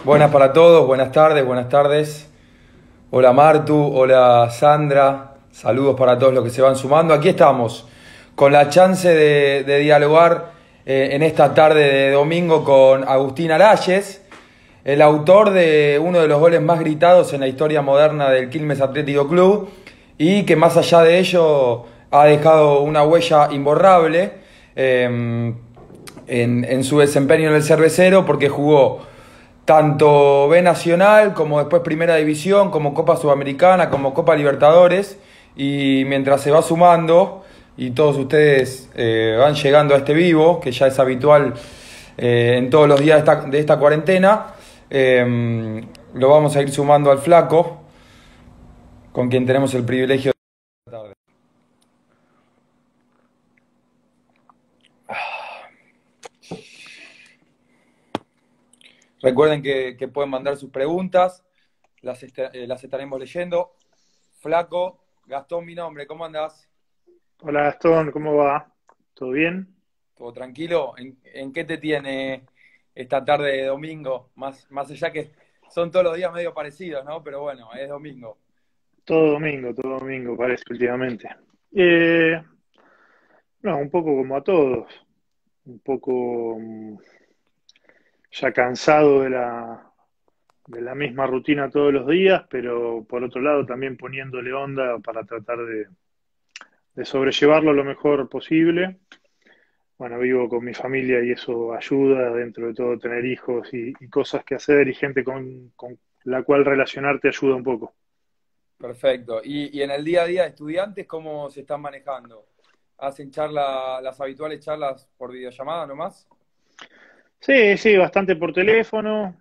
Buenas para todos, buenas tardes, buenas tardes. Hola Martu, hola Sandra, saludos para todos los que se van sumando. Aquí estamos, con la chance de dialogar en esta tarde de domingo con Agustín Arayes, el autor de uno de los goles más gritados en la historia moderna del Quilmes Atlético Club y que más allá de ello ha dejado una huella imborrable en su desempeño en el Cervecero, porque jugó tanto B Nacional como después Primera División, como Copa Sudamericana, como Copa Libertadores, y mientras se va sumando y todos ustedes van llegando a este vivo, que ya es habitual en todos los días de esta cuarentena, lo vamos a ir sumando al Flaco, con quien tenemos el privilegio de esta tarde. Recuerden que pueden mandar sus preguntas, las estaremos leyendo. Flaco, Gastón, mi nombre, ¿cómo andás? Hola Gastón, ¿cómo va? ¿Todo bien? ¿Todo tranquilo? ¿En qué te tiene esta tarde de domingo? Más allá que son todos los días medio parecidos, ¿no? Pero bueno, es domingo. Todo domingo parece últimamente. Eh, no, un poco como a todos, un poco ya cansado de la misma rutina todos los días, pero por otro lado también poniéndole onda para tratar de sobrellevarlo lo mejor posible. Bueno, vivo con mi familia y eso ayuda, dentro de todo tener hijos y cosas que hacer y gente con la cual relacionarte ayuda un poco. Perfecto. Y en el día a día de estudiantes, ¿cómo se están manejando? ¿Hacen las habituales charlas por videollamada nomás? Sí, sí, bastante por teléfono,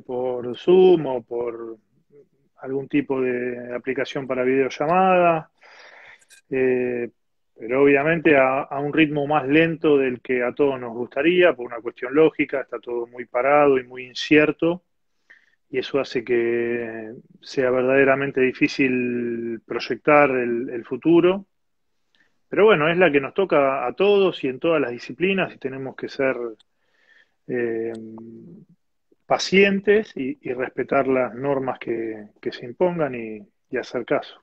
por Zoom o por algún tipo de aplicación para videollamada, eh, pero obviamente a un ritmo más lento del que a todos nos gustaría, por una cuestión lógica, está todo muy parado y muy incierto, y eso hace que sea verdaderamente difícil proyectar el futuro. Pero bueno, es la que nos toca a todos y en todas las disciplinas y tenemos que ser eh, pacientes y respetar las normas que se impongan y hacer caso.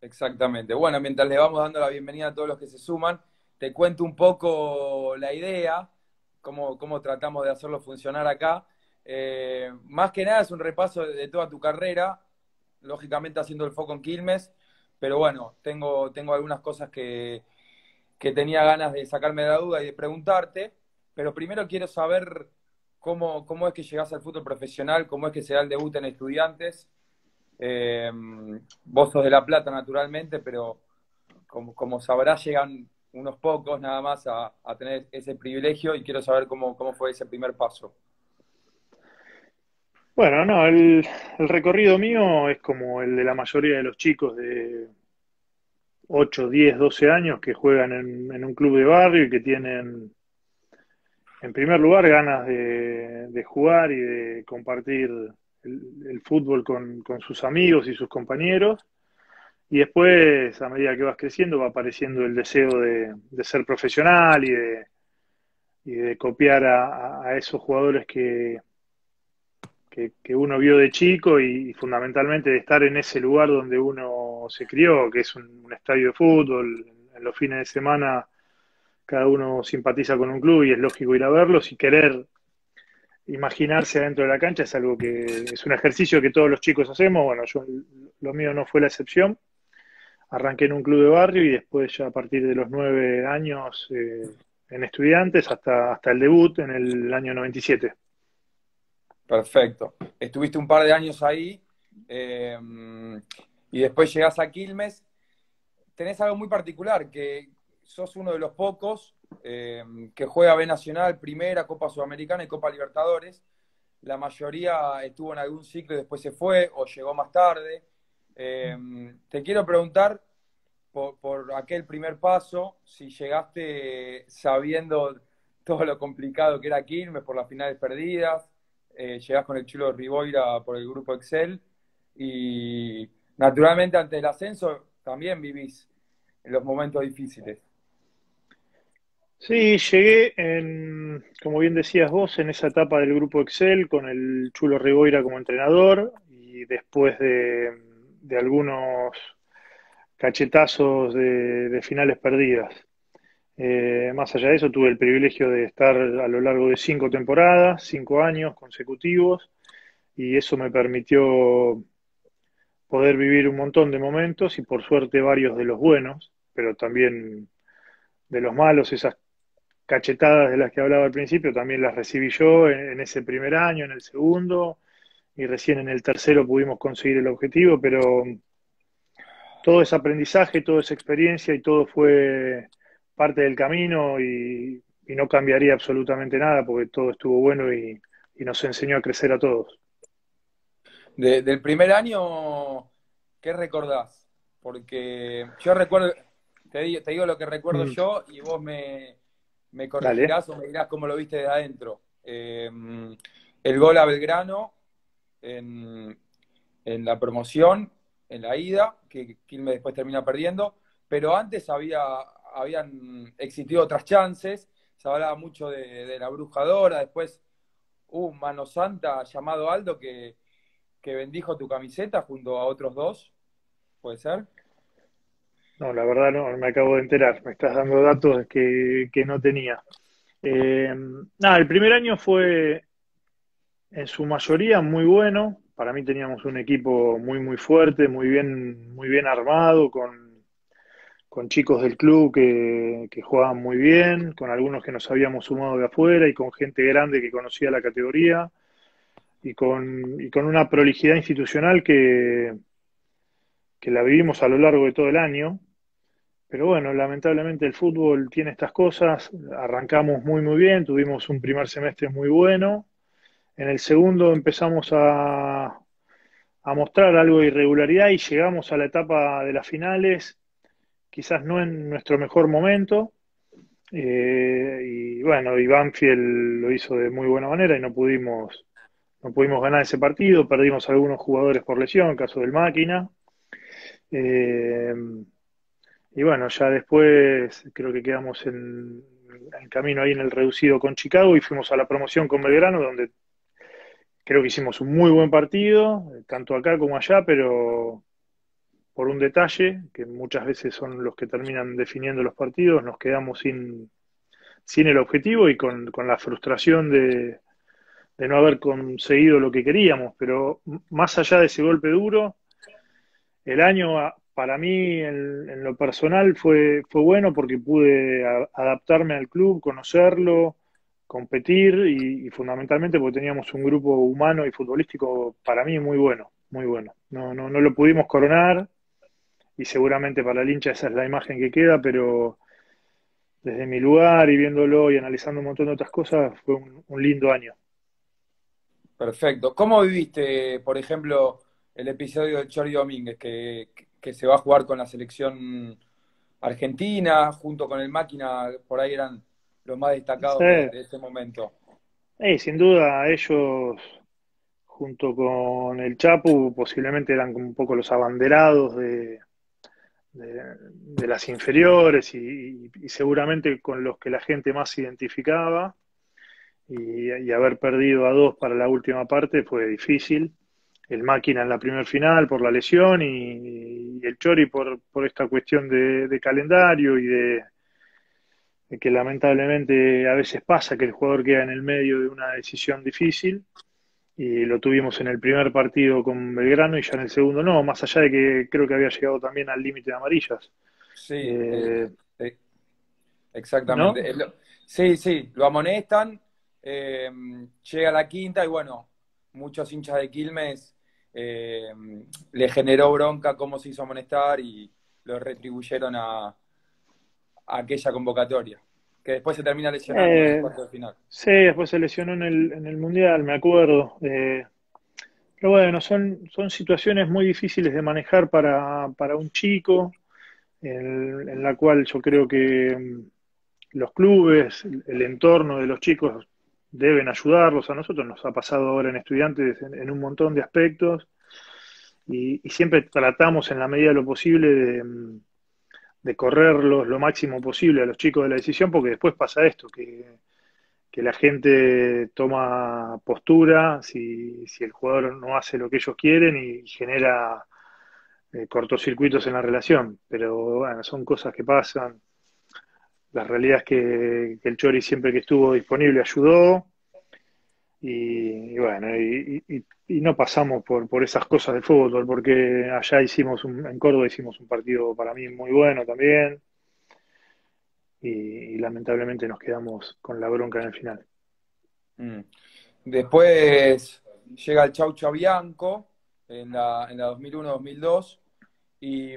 Exactamente. Bueno, mientras le vamos dando la bienvenida a todos los que se suman, te cuento un poco la idea, cómo tratamos de hacerlo funcionar acá. Más que nada es un repaso de toda tu carrera, lógicamente haciendo el foco en Quilmes, pero bueno, tengo algunas cosas que tenía ganas de sacarme de la duda y de preguntarte, pero primero quiero saber cómo es que llegás al fútbol profesional, cómo es que se da el debut en Estudiantes. Eh, Vos sos de La Plata, naturalmente, pero como sabrás, llegan unos pocos nada más a tener ese privilegio y quiero saber cómo fue ese primer paso. Bueno, no, el recorrido mío es como el de la mayoría de los chicos de 8, 10, 12 años que juegan en un club de barrio y que tienen, en primer lugar, ganas de jugar y de compartir el fútbol con sus amigos y sus compañeros. Y después, a medida que vas creciendo, va apareciendo el deseo de ser profesional y de copiar a esos jugadores que uno vio de chico y fundamentalmente de estar en ese lugar donde uno se crió, que es un estadio de fútbol. En los fines de semana cada uno simpatiza con un club y es lógico ir a verlos y querer imaginarse adentro de la cancha es algo que es un ejercicio que todos los chicos hacemos. Bueno, lo mío no fue la excepción. Arranqué en un club de barrio y después ya a partir de los 9 años en Estudiantes hasta el debut en el año 97. Perfecto. Estuviste un par de años ahí eh, y después llegás a Quilmes. Tenés algo muy particular, que sos uno de los pocos que juega B Nacional, Primera, Copa Sudamericana y Copa Libertadores. La mayoría estuvo en algún ciclo y después se fue o llegó más tarde. Eh, Te quiero preguntar por aquel primer paso, si llegaste sabiendo todo lo complicado que era Quilmes por las finales perdidas, llegás con el Chulo Riboira por el grupo Excel y naturalmente antes del ascenso también vivís en los momentos difíciles. Sí, llegué como bien decías vos, en esa etapa del grupo Excel con el Chulo Riboira como entrenador y después de algunos cachetazos de finales perdidas. Más allá de eso, tuve el privilegio de estar a lo largo de 5 temporadas, 5 años consecutivos, y eso me permitió poder vivir un montón de momentos y por suerte varios de los buenos, pero también de los malos, esas cachetadas de las que hablaba al principio, también las recibí yo en ese primer año, en el segundo, y recién en el tercero pudimos conseguir el objetivo, pero todo ese aprendizaje, toda esa experiencia y todo fue parte del camino y no cambiaría absolutamente nada porque todo estuvo bueno y nos enseñó a crecer a todos. Del primer año, ¿qué recordás? Porque yo recuerdo, te digo lo que recuerdo Mm, yo y vos me dale. corregirás o me dirás cómo lo viste de adentro. El gol a Belgrano en, en la promoción, en la ida, que Quilmes después termina perdiendo, pero antes habían existido otras chances, se hablaba mucho de la brujadora, después hubo un mano santa llamado Aldo que bendijo tu camiseta junto a otros dos, ¿puede ser? No, la verdad no, me acabo de enterar. Me estás dando datos que no tenía. Nada, el primer año fue en su mayoría muy bueno. Para mí teníamos un equipo muy fuerte, muy bien armado, con chicos del club que jugaban muy bien, con algunos que nos habíamos sumado de afuera y con gente grande que conocía la categoría y con una prolijidad institucional que la vivimos a lo largo de todo el año. Pero bueno, lamentablemente el fútbol tiene estas cosas. Arrancamos muy bien, tuvimos un primer semestre muy bueno. En el segundo empezamos a mostrar algo de irregularidad y llegamos a la etapa de las finales, quizás no en nuestro mejor momento. Y bueno, y Banfield lo hizo de muy buena manera y no pudimos ganar ese partido. Perdimos algunos jugadores por lesión, caso del Máquina. Eh, y bueno, ya después creo que quedamos en camino ahí en el reducido con Chicago y fuimos a la promoción con Belgrano, donde creo que hicimos un muy buen partido, tanto acá como allá, pero por un detalle, que muchas veces son los que terminan definiendo los partidos, nos quedamos sin el objetivo y con la frustración de no haber conseguido lo que queríamos. Pero más allá de ese golpe duro, el año para mí en lo personal fue bueno porque pude adaptarme al club, conocerlo, competir y fundamentalmente porque teníamos un grupo humano y futbolístico para mí muy bueno, muy bueno. No lo pudimos coronar y seguramente para el hincha esa es la imagen que queda, pero desde mi lugar y viéndolo y analizando un montón de otras cosas fue un lindo año. Perfecto. ¿Cómo viviste, por ejemplo, el episodio del Chori Domínguez, que se va a jugar con la selección argentina, junto con el Máquina, por ahí eran los más Sí, destacados de ese momento? sin duda ellos junto con el Chapu, posiblemente eran como un poco los abanderados de las inferiores y seguramente con los que la gente más se identificaba. Y haber perdido a dos para la última parte fue difícil. El Máquina en la primer final por la lesión y el Chori por esta cuestión de calendario y de que lamentablemente a veces pasa que el jugador queda en el medio de una decisión difícil y lo tuvimos en el primer partido con Belgrano y ya en el segundo no, más allá de que creo que había llegado también al límite de amarillas. Sí, Eh, sí, exactamente. ¿No? Sí, sí, lo amonestan, eh, llega la quinta y bueno, muchos hinchas de Quilmes eh, le generó bronca cómo se hizo amonestar y lo retribuyeron a aquella convocatoria, que después se termina lesionando en los Eh, cuartos de final. sí, después se lesionó en el Mundial, me acuerdo. Pero bueno, son situaciones muy difíciles de manejar para un chico, en la cual yo creo que los clubes, el entorno de los chicos deben ayudarlos. A nosotros nos ha pasado ahora en estudiantes en un montón de aspectos y siempre tratamos en la medida de lo posible de correrlos lo máximo posible a los chicos de la decisión, porque después pasa esto, que la gente toma postura si el jugador no hace lo que ellos quieren y genera cortocircuitos en la relación. Pero bueno, son cosas que pasan. La realidad es que el Chori siempre que estuvo disponible ayudó y bueno, y no pasamos por esas cosas de fútbol, porque allá en Córdoba hicimos un partido para mí muy bueno también y lamentablemente nos quedamos con la bronca en el final. Mm. Después llega el Chau Chabianco en la 2001-2002 y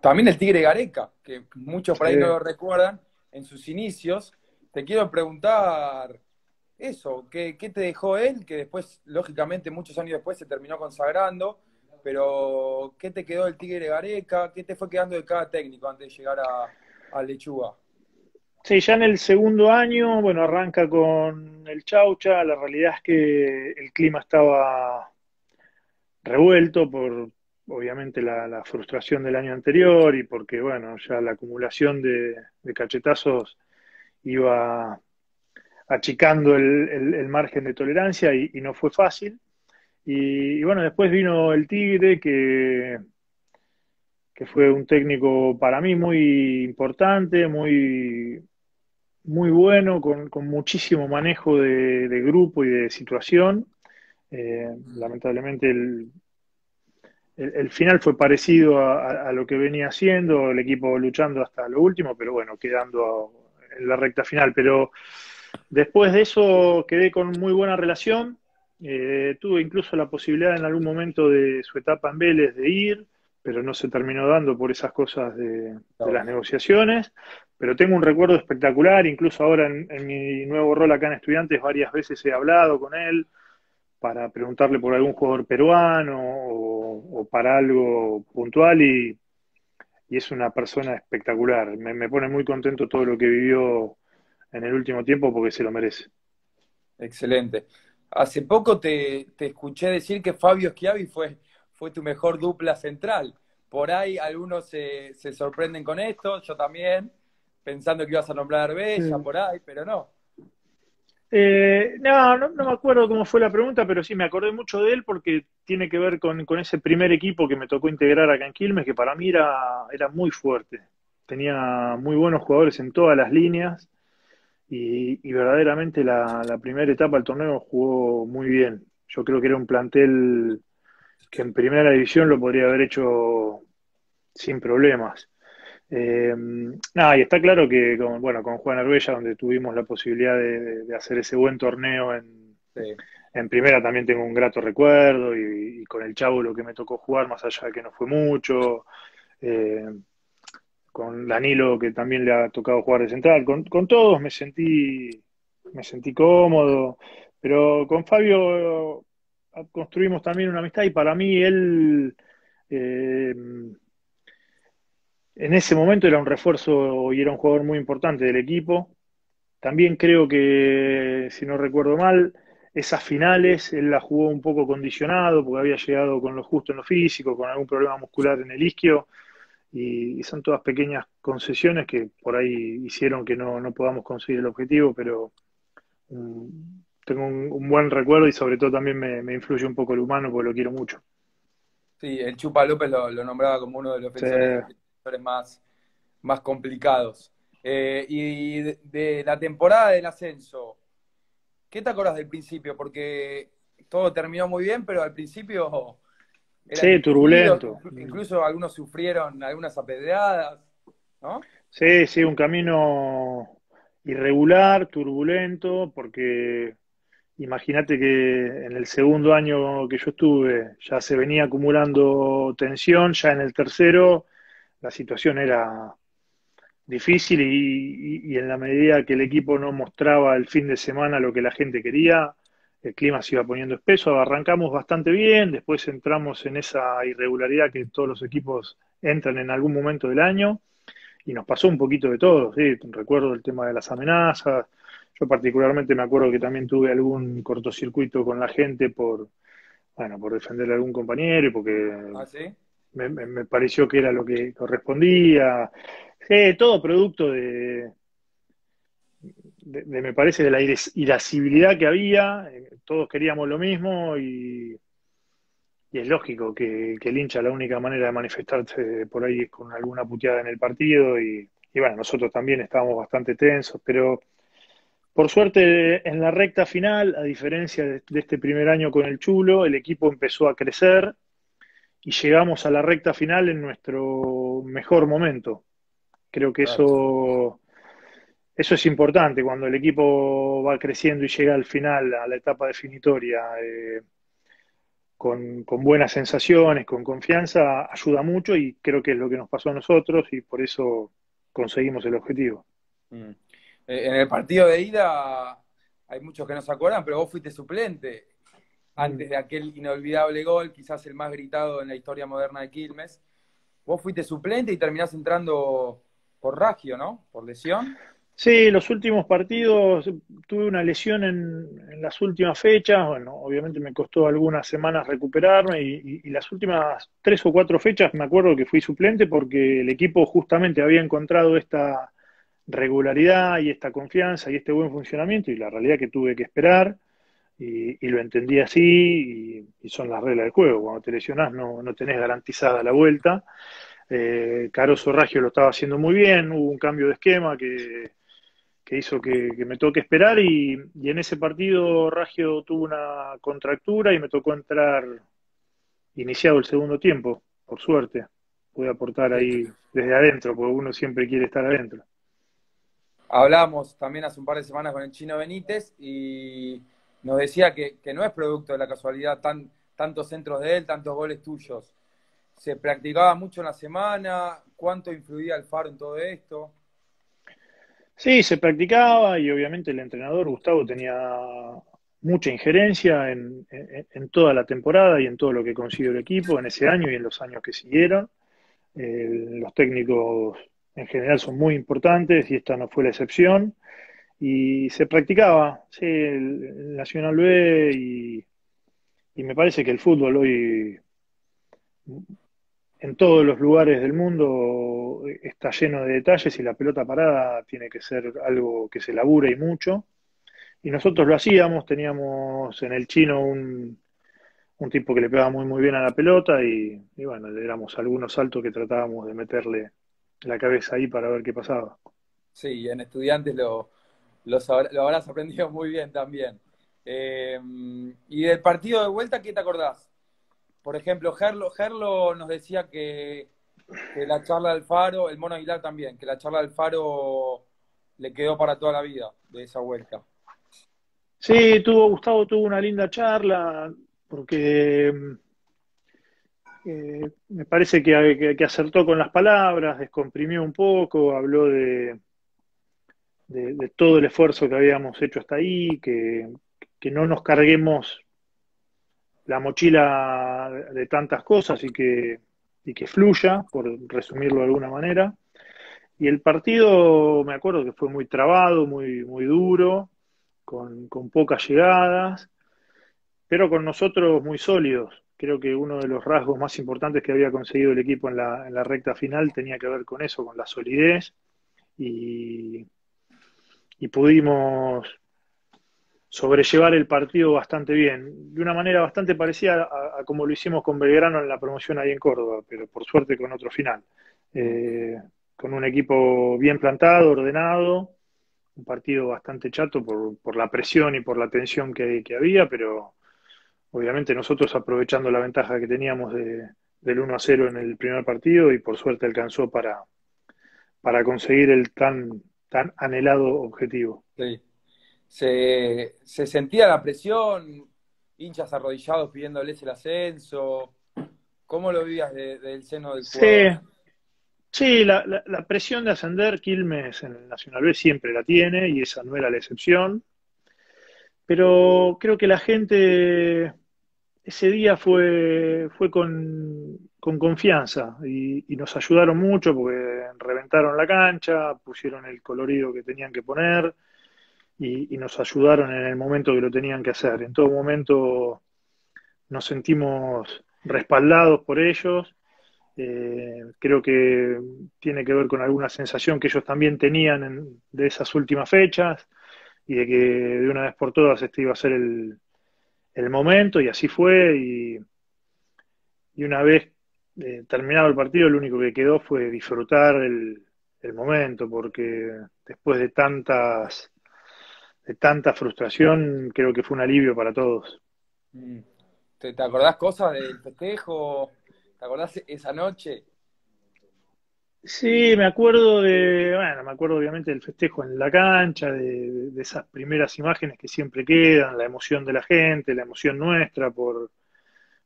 también el Tigre Gareca, que muchos por Sí. ahí no lo recuerdan, en sus inicios. Te quiero preguntar eso, ¿qué te dejó él? Que después, lógicamente, muchos años después se terminó consagrando, pero ¿qué te quedó del Tigre Gareca? ¿Qué te fue quedando de cada técnico antes de llegar a Lechuga? Sí, ya en el segundo año, bueno, arranca con el Chaucha. La realidad es que el clima estaba revuelto por, obviamente, la frustración del año anterior y porque, bueno, ya la acumulación de cachetazos iba achicando el margen de tolerancia y no fue fácil. Y bueno, después vino el Tigre, que fue un técnico para mí muy importante, muy bueno, con muchísimo manejo de grupo y de situación. Lamentablemente el final fue parecido a lo que venía haciendo, el equipo luchando hasta lo último, pero bueno, quedando en la recta final. Pero después de eso quedé con muy buena relación. Tuve incluso la posibilidad en algún momento de su etapa en Vélez de ir, pero no se terminó dando por esas cosas de las negociaciones. Pero tengo un recuerdo espectacular, incluso ahora en mi nuevo rol acá en Estudiantes varias veces he hablado con él para preguntarle por algún jugador peruano o para algo puntual y es una persona espectacular. Me pone muy contento todo lo que vivió en el último tiempo porque se lo merece. Excelente. Hace poco te escuché decir que Fabio Schiavi fue tu mejor dupla central. Por ahí algunos se sorprenden con esto, yo también, pensando que ibas a nombrar a Arbella, Sí. por ahí, pero no. No me acuerdo cómo fue la pregunta, pero sí me acordé mucho de él porque tiene que ver con ese primer equipo que me tocó integrar acá en Quilmes, que para mí era muy fuerte. Tenía muy buenos jugadores en todas las líneas y verdaderamente la primera etapa del torneo jugó muy bien. Yo creo que era un plantel que en primera división lo podría haber hecho sin problemas. Y está claro que bueno, con Juan Arbella, donde tuvimos la posibilidad de hacer ese buen torneo Sí. en primera, también tengo un grato recuerdo y con el Chavo lo que me tocó jugar, más allá de que no fue mucho. eh, con Danilo, que también le ha tocado jugar de central. Con todos me sentí cómodo, pero con Fabio construimos también una amistad y para mí él eh, en ese momento era un refuerzo y era un jugador muy importante del equipo. También creo que, si no recuerdo mal, esas finales él las jugó un poco condicionado porque había llegado con lo justo en lo físico, con algún problema muscular en el isquio y son todas pequeñas concesiones que por ahí hicieron que no podamos conseguir el objetivo, pero tengo un buen recuerdo y sobre todo también me influye un poco el humano porque lo quiero mucho. Sí, el Chupa López lo nombraba como uno de los Sí. defensores más complicados. Y de la temporada del ascenso, ¿qué te acordás del principio? Porque todo terminó muy bien, pero al principio eran Sí, discutidos, turbulento. incluso algunos sufrieron algunas apedreadas, ¿no? Sí, sí, un camino irregular, turbulento, porque imagínate que en el segundo año que yo estuve ya se venía acumulando tensión, ya en el tercero la situación era difícil y en la medida que el equipo no mostraba el fin de semana lo que la gente quería, el clima se iba poniendo espeso. Arrancamos bastante bien, después entramos en esa irregularidad que todos los equipos entran en algún momento del año y nos pasó un poquito de todo, ¿sí? Recuerdo el tema de las amenazas. Yo particularmente me acuerdo que también tuve algún cortocircuito con la gente bueno, por defender a algún compañero y porque ¿Ah, sí? me pareció que era lo que correspondía. Todo producto me parece, de la irascibilidad que había. Todos queríamos lo mismo y es lógico que el hincha, la única manera de manifestarse por ahí es con alguna puteada en el partido y bueno, nosotros también estábamos bastante tensos, pero por suerte en la recta final, a diferencia de este primer año con el Chulo, el equipo empezó a crecer y llegamos a la recta final en nuestro mejor momento. Creo que Claro. eso es importante cuando el equipo va creciendo y llega al final, a la etapa definitoria, con buenas sensaciones, con confianza, ayuda mucho y creo que es lo que nos pasó a nosotros y por eso conseguimos el objetivo. Mm. En el partido de ida hay muchos que no se acuerdan, pero vos fuiste suplente Mm. antes de aquel inolvidable gol, quizás el más gritado en la historia moderna de Quilmes. Vos fuiste suplente y terminás entrando por Raggio, ¿no? Por lesión. Sí, los últimos partidos tuve una lesión en las últimas fechas. Bueno, obviamente me costó algunas semanas recuperarme y las últimas 3 o 4 fechas me acuerdo que fui suplente porque el equipo justamente había encontrado esta regularidad y esta confianza y este buen funcionamiento y la realidad que tuve que esperar y lo entendí así y son las reglas del juego. Cuando te lesionás no tenés garantizada la vuelta. Caroso Raggio lo estaba haciendo muy bien, hubo un cambio de esquema que hizo que me toque esperar y en ese partido Raggio tuvo una contractura y me tocó entrar iniciado el segundo tiempo, por suerte. Pude aportar Sí. ahí desde adentro, porque uno siempre quiere estar adentro. Hablamos también hace un par de semanas con el Chino Benítez y nos decía que no es producto de la casualidad tantos centros de él, tantos goles tuyos. ¿Se practicaba mucho en la semana? ¿Cuánto influía el Faro en todo esto? Sí, se practicaba y obviamente el entrenador Gustavo tenía mucha injerencia en toda la temporada y en todo lo que consiguió el equipo en ese año y en los años que siguieron. Los técnicos en general son muy importantes y esta no fue la excepción. Y se practicaba, sí, el Nacional B y me parece que el fútbol hoy en todos los lugares del mundo está lleno de detalles y la pelota parada tiene que ser algo que se labure y mucho. Y nosotros lo hacíamos, teníamos en el Chino un tipo que le pegaba muy bien a la pelota y bueno, le éramos algunos saltos que tratábamos de meterle la cabeza ahí para ver qué pasaba. Sí, en estudiantes lo habrás aprendido muy bien también. Eh, y del partido de vuelta, ¿qué te acordás? Por ejemplo, Gerlo nos decía que la charla del Faro, el Mono Aguilar también, que la charla del Faro le quedó para toda la vida de esa vuelta. Sí, Gustavo tuvo una linda charla, porque me parece que acertó con las palabras, descomprimió un poco, habló de todo el esfuerzo que habíamos hecho hasta ahí, que no nos carguemos la mochila de tantas cosas y que fluya, por resumirlo de alguna manera. Y el partido, me acuerdo que fue muy trabado, muy duro, con pocas llegadas, pero con nosotros muy sólidos. Creo que uno de los rasgos más importantes que había conseguido el equipo en la recta final tenía que ver con eso, con la solidez, y, y pudimos sobrellevar el partido bastante bien, de una manera bastante parecida a como lo hicimos con Belgrano en la promoción ahí en Córdoba, pero por suerte con otro final. Mm. Eh, con un equipo bien plantado, ordenado, un partido bastante chato por la presión y por la tensión que había, pero obviamente nosotros aprovechando la ventaja que teníamos del 1-0 en el primer partido y por suerte alcanzó para conseguir el tan anhelado objetivo. Sí. Se sentía la presión, hinchas arrodillados pidiéndoles el ascenso. ¿Cómo lo vivías del seno del Sí, jugador? sí, la presión de ascender Quilmes en el Nacional B siempre la tiene y esa no era la excepción, pero creo que la gente ese día fue con confianza y nos ayudaron mucho porque reventaron la cancha, pusieron el colorido que tenían que poner y nos ayudaron en el momento que lo tenían que hacer. En todo momento nos sentimos respaldados por ellos Creo que tiene que ver con alguna sensación que ellos también tenían de esas últimas fechas y de que de una vez por todas este iba a ser el momento, y así fue. Y una vez terminado el partido, lo único que quedó fue disfrutar el momento, porque después de tanta frustración, creo que fue un alivio para todos. Mm. ¿Te acordás cosas del festejo? ¿Te acordás esa noche? Sí, bueno, me acuerdo obviamente del festejo en la cancha, de esas primeras imágenes que siempre quedan, la emoción de la gente, la emoción nuestra por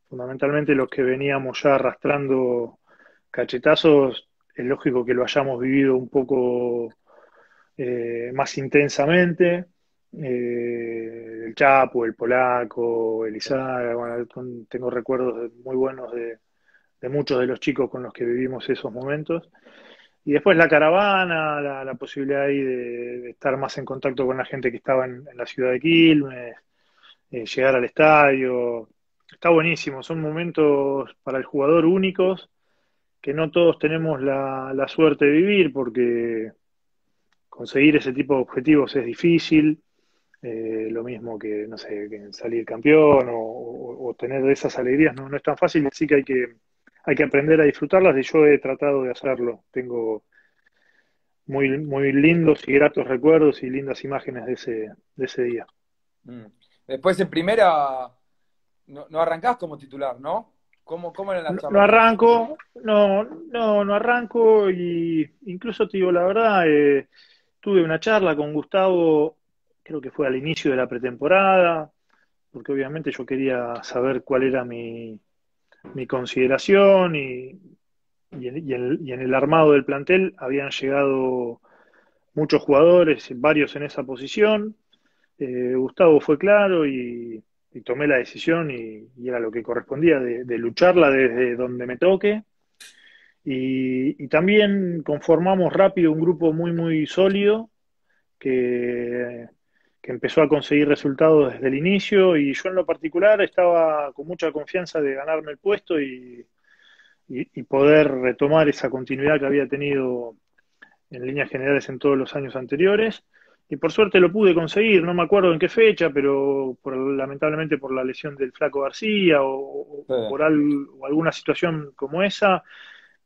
fundamentalmente los que veníamos ya arrastrando cachetazos. Es lógico que lo hayamos vivido un poco más intensamente. El Chapo, el Polaco, Elizara, bueno, tengo recuerdos muy buenos de muchos de los chicos con los que vivimos esos momentos. Y después la caravana, la posibilidad ahí de estar más en contacto con la gente que estaba en la ciudad de Quilmes, llegar al estadio. Está buenísimo, son momentos para el jugador únicos que no todos tenemos la suerte de vivir, porque conseguir ese tipo de objetivos es difícil. Lo mismo que, no sé, que salir campeón o tener esas alegrías no es tan fácil, así que hay que aprender a disfrutarlas, y yo he tratado de hacerlo. Tengo muy lindos y gratos recuerdos y lindas imágenes de ese día. Mm. Después en primera no arrancás como titular, ¿no? ¿Cómo eran las No, no charlas con vos? arranco, no arranco, y incluso te digo la verdad, tuve una charla con Gustavo, creo que fue al inicio de la pretemporada, porque obviamente yo quería saber cuál era mi consideración, y en el armado del plantel habían llegado muchos jugadores, varios en esa posición. Gustavo fue claro, y tomé la decisión, y era lo que correspondía, de lucharla desde donde me toque. Y también conformamos rápido un grupo muy sólido que, que empezó a conseguir resultados desde el inicio, y yo en lo particular estaba con mucha confianza de ganarme el puesto, y poder retomar esa continuidad que había tenido en líneas generales en todos los años anteriores. Y por suerte lo pude conseguir, no me acuerdo en qué fecha, pero lamentablemente por la lesión del Flaco García, Sí. o alguna situación como esa,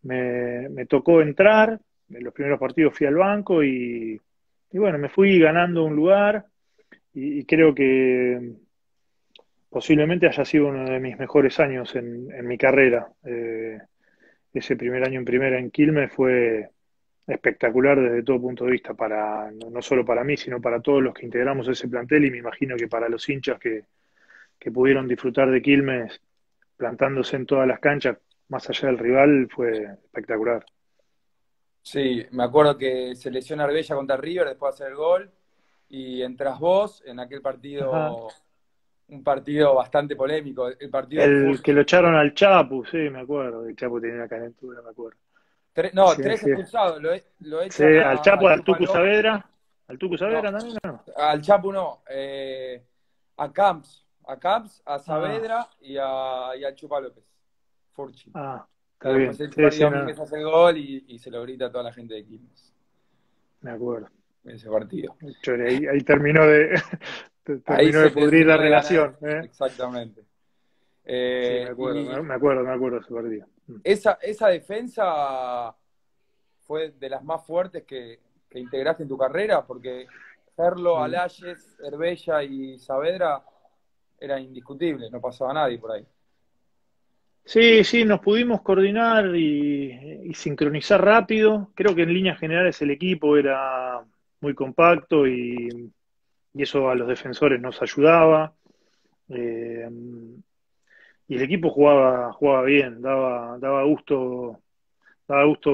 me tocó entrar. En los primeros partidos fui al banco, y bueno, me fui ganando un lugar, y creo que posiblemente haya sido uno de mis mejores años en mi carrera. Ese primer año en primera en Quilmes fue espectacular desde todo punto de vista, no solo para mí, sino para todos los que integramos ese plantel, y me imagino que para los hinchas que pudieron disfrutar de Quilmes plantándose en todas las canchas, más allá del rival, fue espectacular. Sí, me acuerdo que se lesiona Arbella contra River después de hacer el gol y entras vos en aquel Ajá. partido, un partido bastante polémico, el partido de El que Furch. lo echaron al Chapu, sí, me acuerdo. El Chapu tenía una calentura, me acuerdo. No, Sí, tres sí. expulsados, lo Sí, echan al Chapu, al Chupa López, Al Tucu no, Saavedra también, ¿no? al Chapu no, a Camps, a Ah, Saavedra y al Chupa López, Furchi. Y está después bien. el Sí, Chori sí, no, Domínguez hace el gol y se lo grita a toda la gente de Quilmes me acuerdo. en ese partido. Chore, ahí terminó de, Ahí terminó de se pudrir la terminó de ganar, relación, ¿eh? exactamente. Sí, me acuerdo, Y me acuerdo de ese partido. esa defensa fue de las más fuertes que integraste en tu carrera, porque Ferlo, Mm. Alayes, Herbella y Saavedra era indiscutible, no pasaba nadie por ahí. Sí, sí, nos pudimos coordinar y sincronizar rápido. Creo que en líneas generales el equipo era muy compacto, y eso a los defensores nos ayudaba. Eh, y el equipo jugaba bien, daba gusto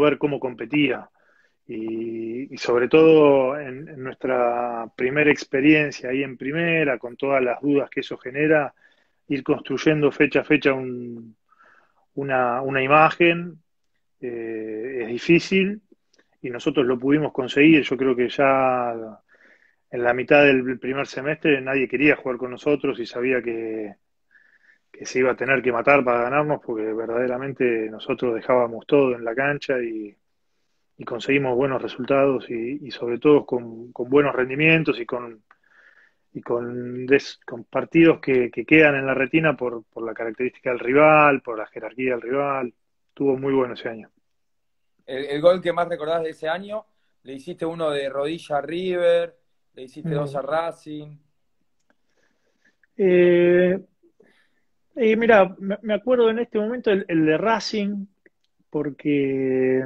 ver cómo competía. Y sobre todo en nuestra primera experiencia ahí en primera, con todas las dudas que eso genera, ir construyendo fecha a fecha una imagen, es difícil, y nosotros lo pudimos conseguir. Yo creo que ya en la mitad del primer semestre nadie quería jugar con nosotros, y sabía que que se iba a tener que matar para ganarnos, porque verdaderamente nosotros dejábamos todo en la cancha y conseguimos buenos resultados y sobre todo con buenos rendimientos con partidos que quedan en la retina por la característica del rival, por la jerarquía del rival. Estuvo muy bueno ese año. El gol que más recordás de ese año, le hiciste uno de rodilla a River, le hiciste dos a Mm. Racing. Eh, Mira, me acuerdo en este momento el de Racing, porque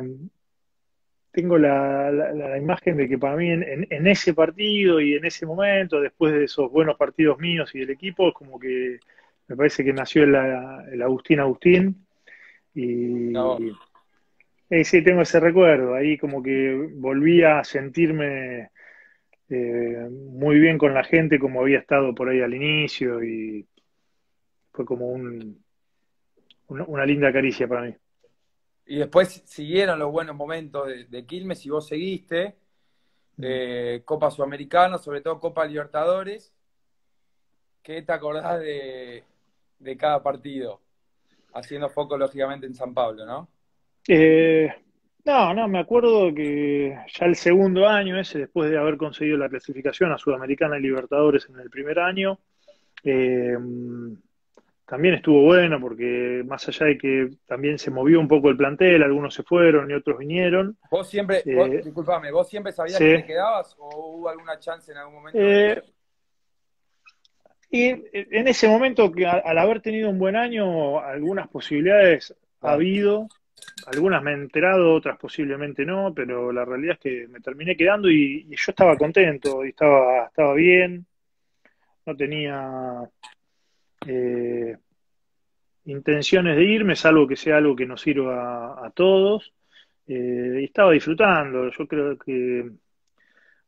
tengo la imagen de que para mí en ese partido y en ese momento, después de esos buenos partidos míos y del equipo, es como que me parece que nació el Agustín Agustín No, y sí, tengo ese recuerdo, ahí como que volví a sentirme muy bien con la gente como había estado por ahí al inicio y fue como una linda caricia para mí. y después siguieron los buenos momentos de Quilmes y vos seguiste. Mm. Copa Sudamericana, sobre todo Copa Libertadores. ¿Qué te acordás de cada partido? Haciendo foco, lógicamente, en San Pablo, ¿no? Eh, no, me acuerdo que ya el segundo año ese, después de haber conseguido la clasificación a Sudamericana y Libertadores en el primer año, eh, también estuvo bueno porque más allá de que también se movió un poco el plantel, algunos se fueron y otros vinieron. Vos siempre, eh, disculpame, ¿vos siempre sabías que sí, te quedabas o hubo alguna chance en algún momento eh, y en ese momento, que al haber tenido un buen año, algunas posibilidades ha Claro. habido, algunas me he enterado, otras posiblemente no, pero la realidad es que me terminé quedando y yo estaba contento y estaba bien, no tenía eh, intenciones de irme, salvo que sea algo que nos sirva a todos, y estaba disfrutando. Yo creo que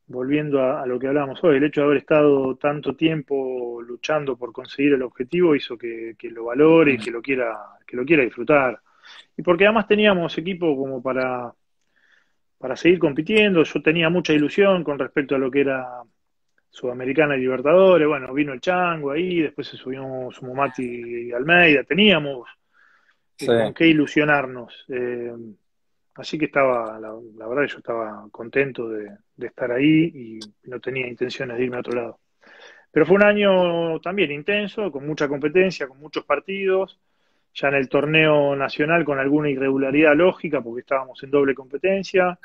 volviendo a lo que hablábamos hoy, el hecho de haber estado tanto tiempo luchando por conseguir el objetivo hizo que lo valore y Mm. que lo quiera disfrutar. Y porque además teníamos equipo como para seguir compitiendo, yo tenía mucha ilusión con respecto a lo que era Sudamericana y Libertadores, bueno, vino el Chango ahí, después se subió Sumomati y Almeida, teníamos Sí. con qué ilusionarnos. Así que la verdad que yo estaba contento de estar ahí y no tenía intenciones de irme a otro lado. Pero fue un año también intenso, con mucha competencia, con muchos partidos, ya en el torneo nacional con alguna irregularidad lógica, porque estábamos en doble competencia.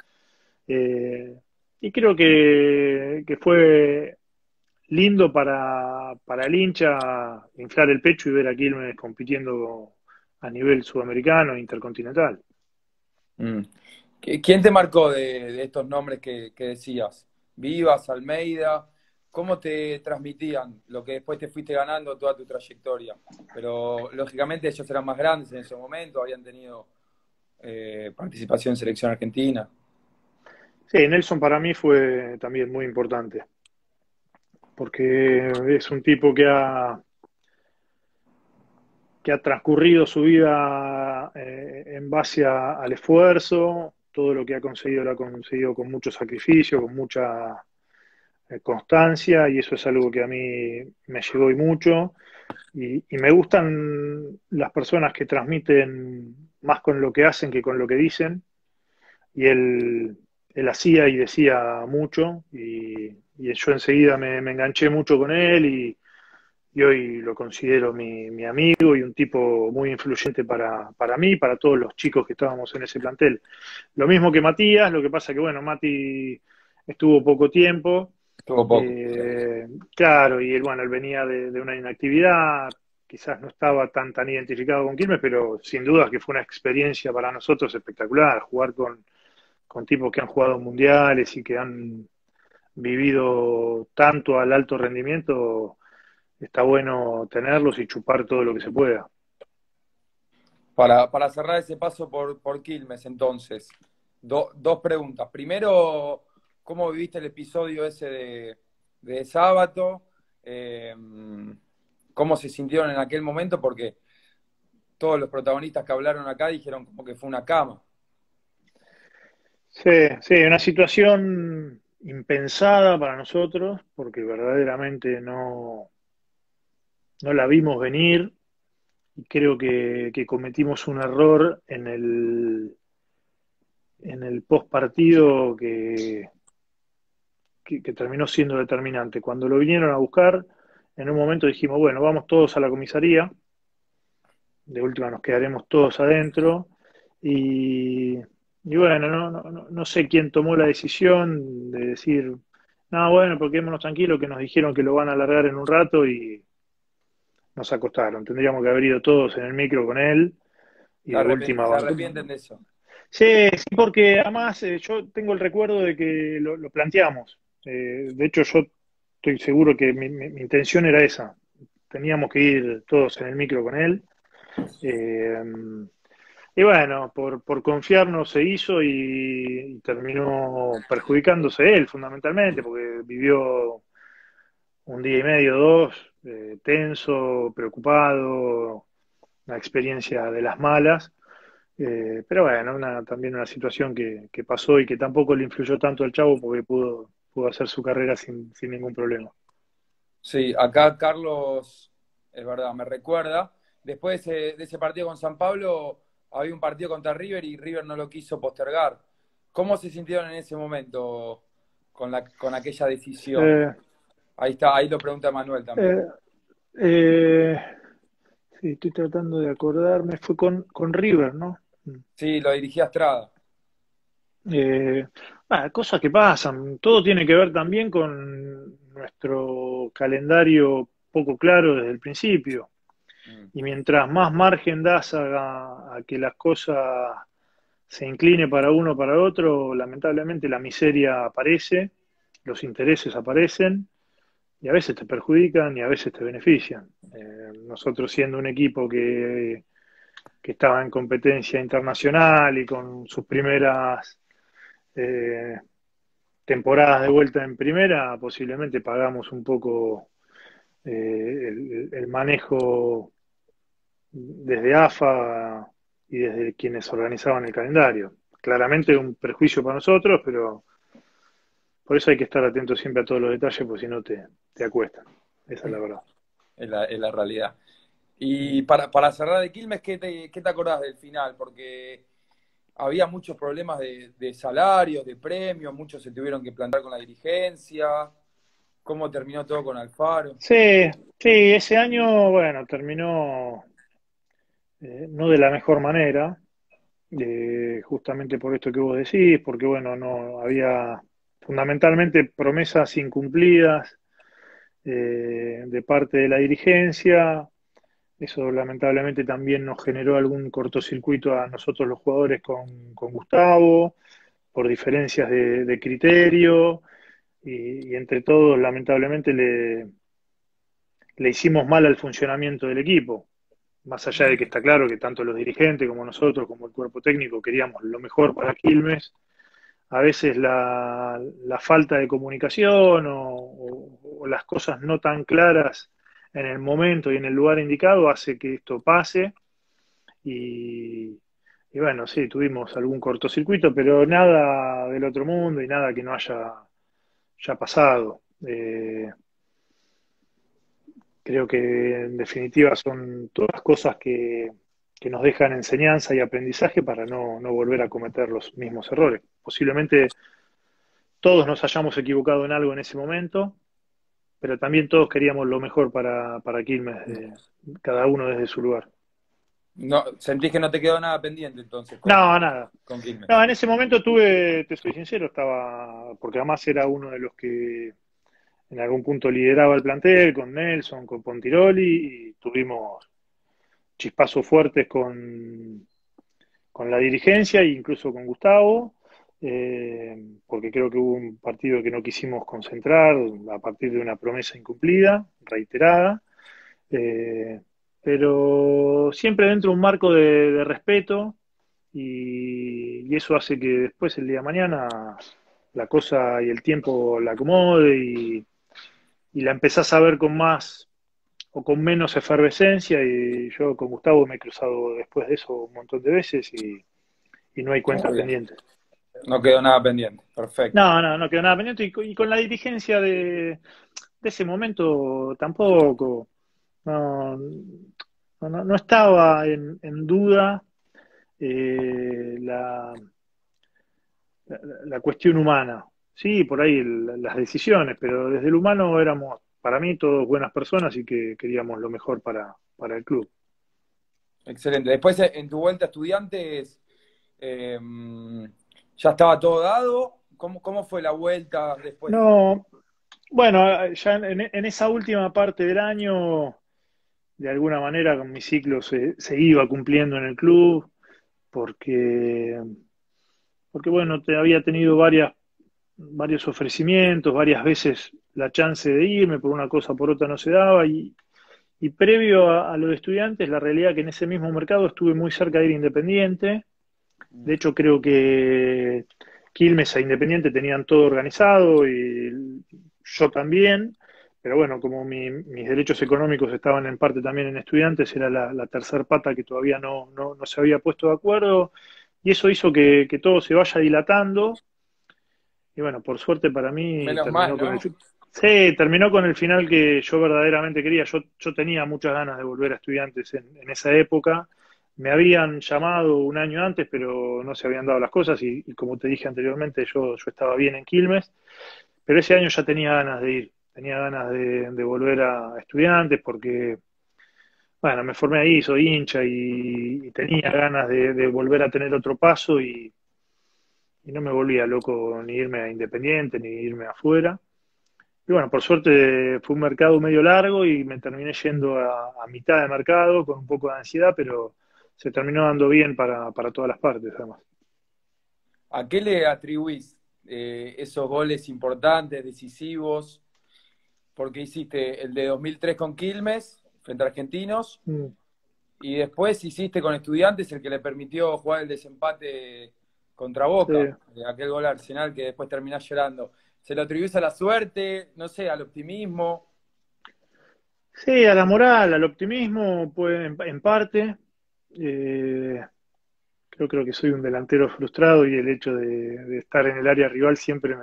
Eh, y creo que fue lindo para el hincha inflar el pecho y ver a Quilmes compitiendo a nivel sudamericano e intercontinental. Mm. ¿Quién te marcó de estos nombres que decías? Vivas, Almeida, ¿cómo te transmitían lo que después te fuiste ganando toda tu trayectoria? Pero lógicamente ellos eran más grandes en ese momento, habían tenido participación en selección argentina. Sí, Nelson para mí fue también muy importante, porque es un tipo que ha transcurrido su vida en base al esfuerzo, todo lo que ha conseguido lo ha conseguido con mucho sacrificio, con mucha constancia, y eso es algo que a mí me llegó y mucho. Y me gustan las personas que transmiten más con lo que hacen que con lo que dicen. Y él hacía y decía mucho, y yo enseguida me enganché mucho con él y hoy lo considero mi amigo y un tipo muy influyente para mí, para todos los chicos que estábamos en ese plantel. Lo mismo que Matías, lo que pasa que, bueno, Mati estuvo poco tiempo, Tuvo poco. claro, y él, bueno, él venía de una inactividad, quizás no estaba tan identificado con Quilmes, pero sin duda que fue una experiencia para nosotros espectacular, jugar con tipos que han jugado mundiales y que han vivido tanto al alto rendimiento, está bueno tenerlos y chupar todo lo que se pueda. Para cerrar ese paso por Quilmes, entonces, dos preguntas. Primero, ¿cómo viviste el episodio ese de sábado? Eh, ¿Cómo se sintieron en aquel momento? Porque todos los protagonistas que hablaron acá dijeron como que fue una cama. Sí, sí, una situación impensada para nosotros, porque verdaderamente no la vimos venir. y creo que cometimos un error en el post partido que terminó siendo determinante. Cuando lo vinieron a buscar, en un momento dijimos, bueno, vamos todos a la comisaría, de última nos quedaremos todos adentro, y bueno, no sé quién tomó la decisión de decir, no, bueno, porque quedémonos tranquilos, que nos dijeron que lo van a alargar en un rato y nos acostaron. Tendríamos que haber ido todos en el micro con él y de última Se banco. arrepienten de eso. Sí, sí, porque además yo tengo el recuerdo de que lo planteamos. De hecho, yo estoy seguro que mi intención era esa. Teníamos que ir todos en el micro con él. Eh, y bueno, por confiar no se hizo y terminó perjudicándose él fundamentalmente, porque vivió un día y medio, dos, tenso, preocupado, una experiencia de las malas. Pero bueno, también una situación que pasó y que tampoco le influyó tanto al Chavo porque pudo hacer su carrera sin ningún problema. Sí, acá Carlos, es verdad, me recuerda. Después de ese partido con San Pablo, había un partido contra River y River no lo quiso postergar. ¿Cómo se sintieron en ese momento con aquella decisión? Eh, Ahí está, ahí lo pregunta Manuel también. eh, eh, sí, estoy tratando de acordarme, fue con River, ¿no? Sí, lo dirigía Estrada. Eh, Cosas que pasan. Todo tiene que ver también con nuestro calendario poco claro desde el principio. Mm. Y mientras más margen das a que las cosas se incline para uno o para otro, lamentablemente la miseria aparece, los intereses aparecen y a veces te perjudican y a veces te benefician. Nosotros siendo un equipo que estaba en competencia internacional y con sus primeras eh, temporadas de vuelta en primera, posiblemente pagamos un poco el manejo desde AFA y desde quienes organizaban el calendario. Claramente un perjuicio para nosotros, pero por eso hay que estar atento siempre a todos los detalles, porque si no te acuestan. Esa es la verdad. Es la realidad. Y para cerrar de Quilmes, qué te acordás del final? Porque había muchos problemas de salarios, de premios, muchos se tuvieron que plantar con la dirigencia. ¿Cómo terminó todo con Alfaro? Sí, sí, ese año, bueno, terminó no de la mejor manera, justamente por esto que vos decís, porque bueno, no había fundamentalmente promesas incumplidas de parte de la dirigencia. Eso lamentablemente también nos generó algún cortocircuito a nosotros los jugadores con Gustavo, por diferencias de criterio, y entre todos lamentablemente le hicimos mal al funcionamiento del equipo. Más allá de que está claro que tanto los dirigentes como nosotros, como el cuerpo técnico, queríamos lo mejor para Quilmes, a veces la falta de comunicación o las cosas no tan claras en el momento y en el lugar indicado hace que esto pase y, y bueno, sí, tuvimos algún cortocircuito, pero nada del otro mundo y nada que no haya pasado. Creo que en definitiva son todas cosas que nos dejan enseñanza y aprendizaje para no volver a cometer los mismos errores. Posiblemente todos nos hayamos equivocado en algo en ese momento, pero también todos queríamos lo mejor para Quilmes, cada uno desde su lugar. No, ¿sentís que no te quedó nada pendiente entonces No, nada. con Quilmes? No, en ese momento tuve, te soy sincero, estaba, porque además era uno de los que en algún punto lideraba el plantel, con Nelson, con Pontiroli, y tuvimos chispazos fuertes con la dirigencia e incluso con Gustavo, porque creo que hubo un partido que no quisimos concentrar a partir de una promesa incumplida, reiterada, eh, pero siempre dentro de un marco de respeto y eso hace que después el día de mañana la cosa y el tiempo la acomode y la empezás a ver con más o con menos efervescencia y yo con Gustavo me he cruzado después de eso un montón de veces y no hay cuentas Muy bien. pendientes. No quedó nada pendiente. Perfecto. No quedó nada pendiente y con la dirigencia de ese momento tampoco. No, no estaba en duda la, la cuestión humana. Sí, por ahí las decisiones, pero desde el humano éramos, para mí, todos buenas personas y que queríamos lo mejor para el club. Excelente. Después, en tu vuelta a Estudiantes, eh, ¿ya estaba todo dado? ¿Cómo fue la vuelta después? No, bueno, ya en esa última parte del año, de alguna manera, con mi ciclo se iba cumpliendo en el club, porque, porque bueno, había tenido varios ofrecimientos, varias veces la chance de irme, por una cosa o por otra no se daba, y previo a lo de Estudiantes, la realidad es que en ese mismo mercado estuve muy cerca de ir a Independiente. De hecho, creo que Quilmes e Independiente tenían todo organizado y yo también, pero bueno, como mis derechos económicos estaban en parte también en Estudiantes, era la tercer pata que todavía no se había puesto de acuerdo, y eso hizo que todo se vaya dilatando. Y bueno, por suerte para mí Menos mal, ¿no? sí, terminó con el final que yo verdaderamente quería. Yo tenía muchas ganas de volver a Estudiantes en esa época. Me habían llamado un año antes, pero no se habían dado las cosas y como te dije anteriormente, yo estaba bien en Quilmes, pero ese año ya tenía ganas de ir, tenía ganas de volver a Estudiantes porque, bueno, me formé ahí, soy hincha y tenía ganas de volver a tener otro paso y no me volvía loco ni irme a Independiente ni irme afuera. Y bueno, por suerte fue un mercado medio largo y me terminé yendo a mitad de mercado con un poco de ansiedad, pero se terminó dando bien para todas las partes, además. ¿A qué le atribuís esos goles importantes, decisivos? Porque hiciste el de 2003 con Quilmes, frente a Argentinos, Mm, y después hiciste con Estudiantes el que le permitió jugar el desempate contra sí. Boca, aquel gol a Arsenal que después terminás llorando. ¿Se lo atribuís a la suerte, no sé, al optimismo? Sí, a la moral, al optimismo, pues en parte. Eh, creo que soy un delantero frustrado y el hecho de estar en el área rival siempre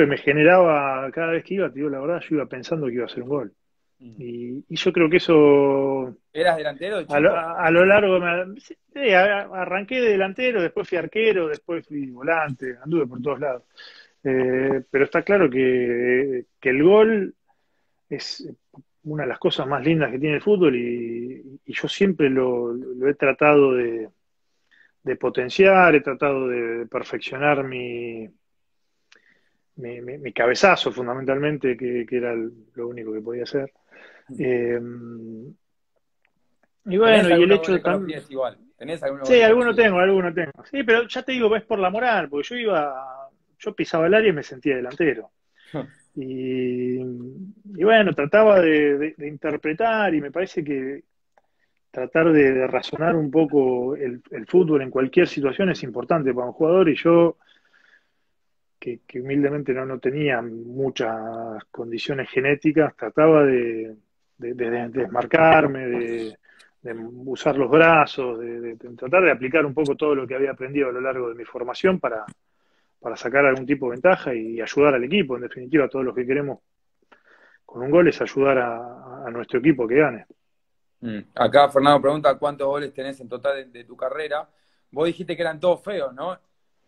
me generaba, cada vez que iba, te digo la verdad, yo iba pensando que iba a ser un gol. Mm. Y yo creo que eso ¿Eras delantero de a lo, chico? a lo largo, sí, arranqué de delantero, después fui arquero, después fui volante, anduve por todos lados. Pero está claro que el gol es una de las cosas más lindas que tiene el fútbol y yo siempre lo he tratado de potenciar, he tratado de perfeccionar mi cabezazo fundamentalmente, que era lo único que podía hacer. Eh, y Tenés bueno, y el algunos hecho de goles con los también. pies igual. Tenés algunos Sí, goles con los alguno pies. tengo, alguno tengo. Sí, pero ya te digo, es por la moral, porque yo pisaba el área y me sentía delantero. Y bueno, trataba de interpretar y me parece que tratar de razonar un poco el fútbol en cualquier situación es importante para un jugador y yo, que humildemente no tenía muchas condiciones genéticas, trataba de desmarcarme, de usar los brazos, de tratar de aplicar un poco todo lo que había aprendido a lo largo de mi formación para sacar algún tipo de ventaja y ayudar al equipo. En definitiva, todos los que queremos con un gol es ayudar a nuestro equipo que gane. Acá Fernando pregunta cuántos goles tenés en total de tu carrera. Vos dijiste que eran todos feos, ¿no?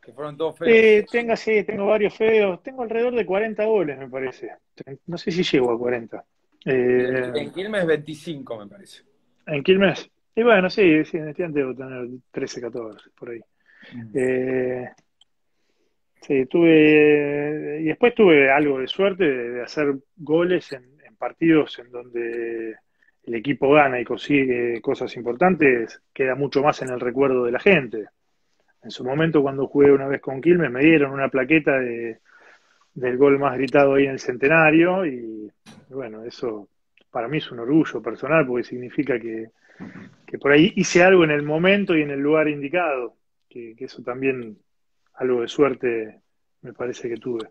Que fueron todos feos. Sí, tengo varios feos. Tengo alrededor de 40 goles, me parece. No sé si llego a 40. Y en, Eh, en Quilmes 25, me parece. en Quilmes. Y bueno, sí, en Estudiantes debo tener 13, 14, por ahí. Mm. Eh, sí, tuve. Y después tuve algo de suerte de hacer goles en partidos en donde el equipo gana y consigue cosas importantes, queda mucho más en el recuerdo de la gente. En su momento, cuando jugué una vez con Quilmes, me dieron una plaqueta del gol más gritado ahí en el centenario y bueno, eso para mí es un orgullo personal porque significa que por ahí hice algo en el momento y en el lugar indicado, que eso también algo de suerte me parece que tuve.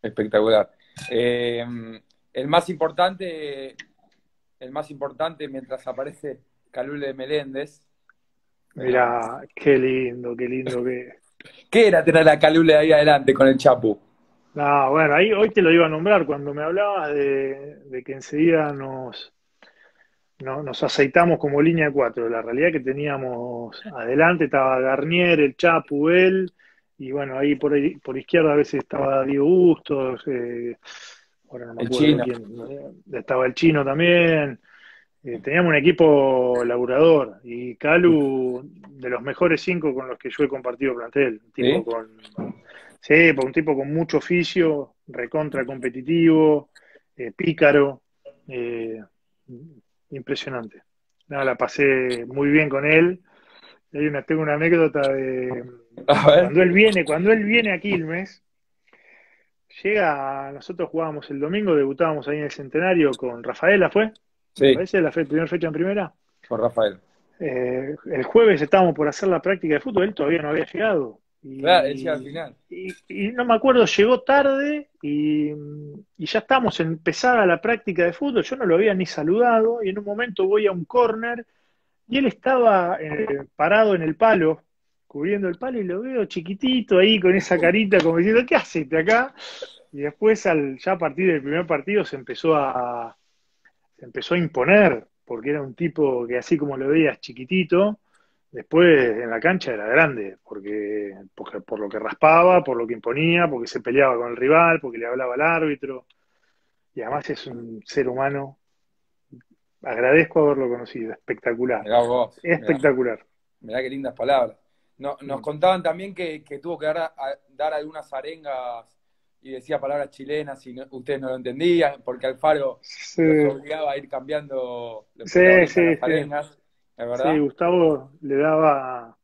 Espectacular. Eh, el más importante, el más importante mientras aparece Calule Meléndez. Eh, Mirá, qué lindo que... ¿Qué era tener a Calule ahí adelante con el Chapu? No, bueno, ahí hoy te lo iba a nombrar cuando me hablabas de que enseguida nos aceitamos como línea de cuatro. La realidad es que teníamos adelante, estaba Garnier, el Chapu, él, y bueno, ahí por izquierda a veces estaba Diego Bustos, ahora no me El acuerdo chino, quién, estaba el Chino también. Teníamos un equipo laburador y Calu, de los mejores cinco con los que yo he compartido plantel, un tipo ¿sí? con, sí, un tipo con mucho oficio, recontra competitivo, pícaro, eh, impresionante. Nada, la pasé muy bien con él. Tengo una anécdota de A ver, cuando él viene a Quilmes, nosotros jugábamos el domingo, debutábamos ahí en el Centenario con Rafaela, ¿fue? Me sí, parece la primera fecha en primera. con Rafael. El jueves estábamos por hacer la práctica de fútbol, él todavía no había llegado. Claro, él llega al final. Y no me acuerdo, llegó tarde y ya estamos en empezada la práctica de fútbol, yo no lo había ni saludado y en un momento voy a un córner y él estaba parado en el palo, cubriendo el palo y lo veo chiquitito ahí con esa carita como diciendo, ¿qué haces acá? Y después ya a partir del primer partido se empezó a imponer, porque era un tipo que así como lo veías chiquitito, después en la cancha era grande, porque por lo que raspaba, por lo que imponía, porque se peleaba con el rival, porque le hablaba al árbitro, y además es un ser humano, agradezco haberlo conocido, espectacular, Mirá vos, espectacular. mirá qué lindas palabras. No, nos Mm. contaban también que tuvo que dar algunas arengas y decía palabras chilenas y ustedes no lo entendían, porque Alfaro Sí, los obligaba a ir cambiando los sí, protagonistas de sí, las sí. arengas, ¿es Sí, verdad? Gustavo le daba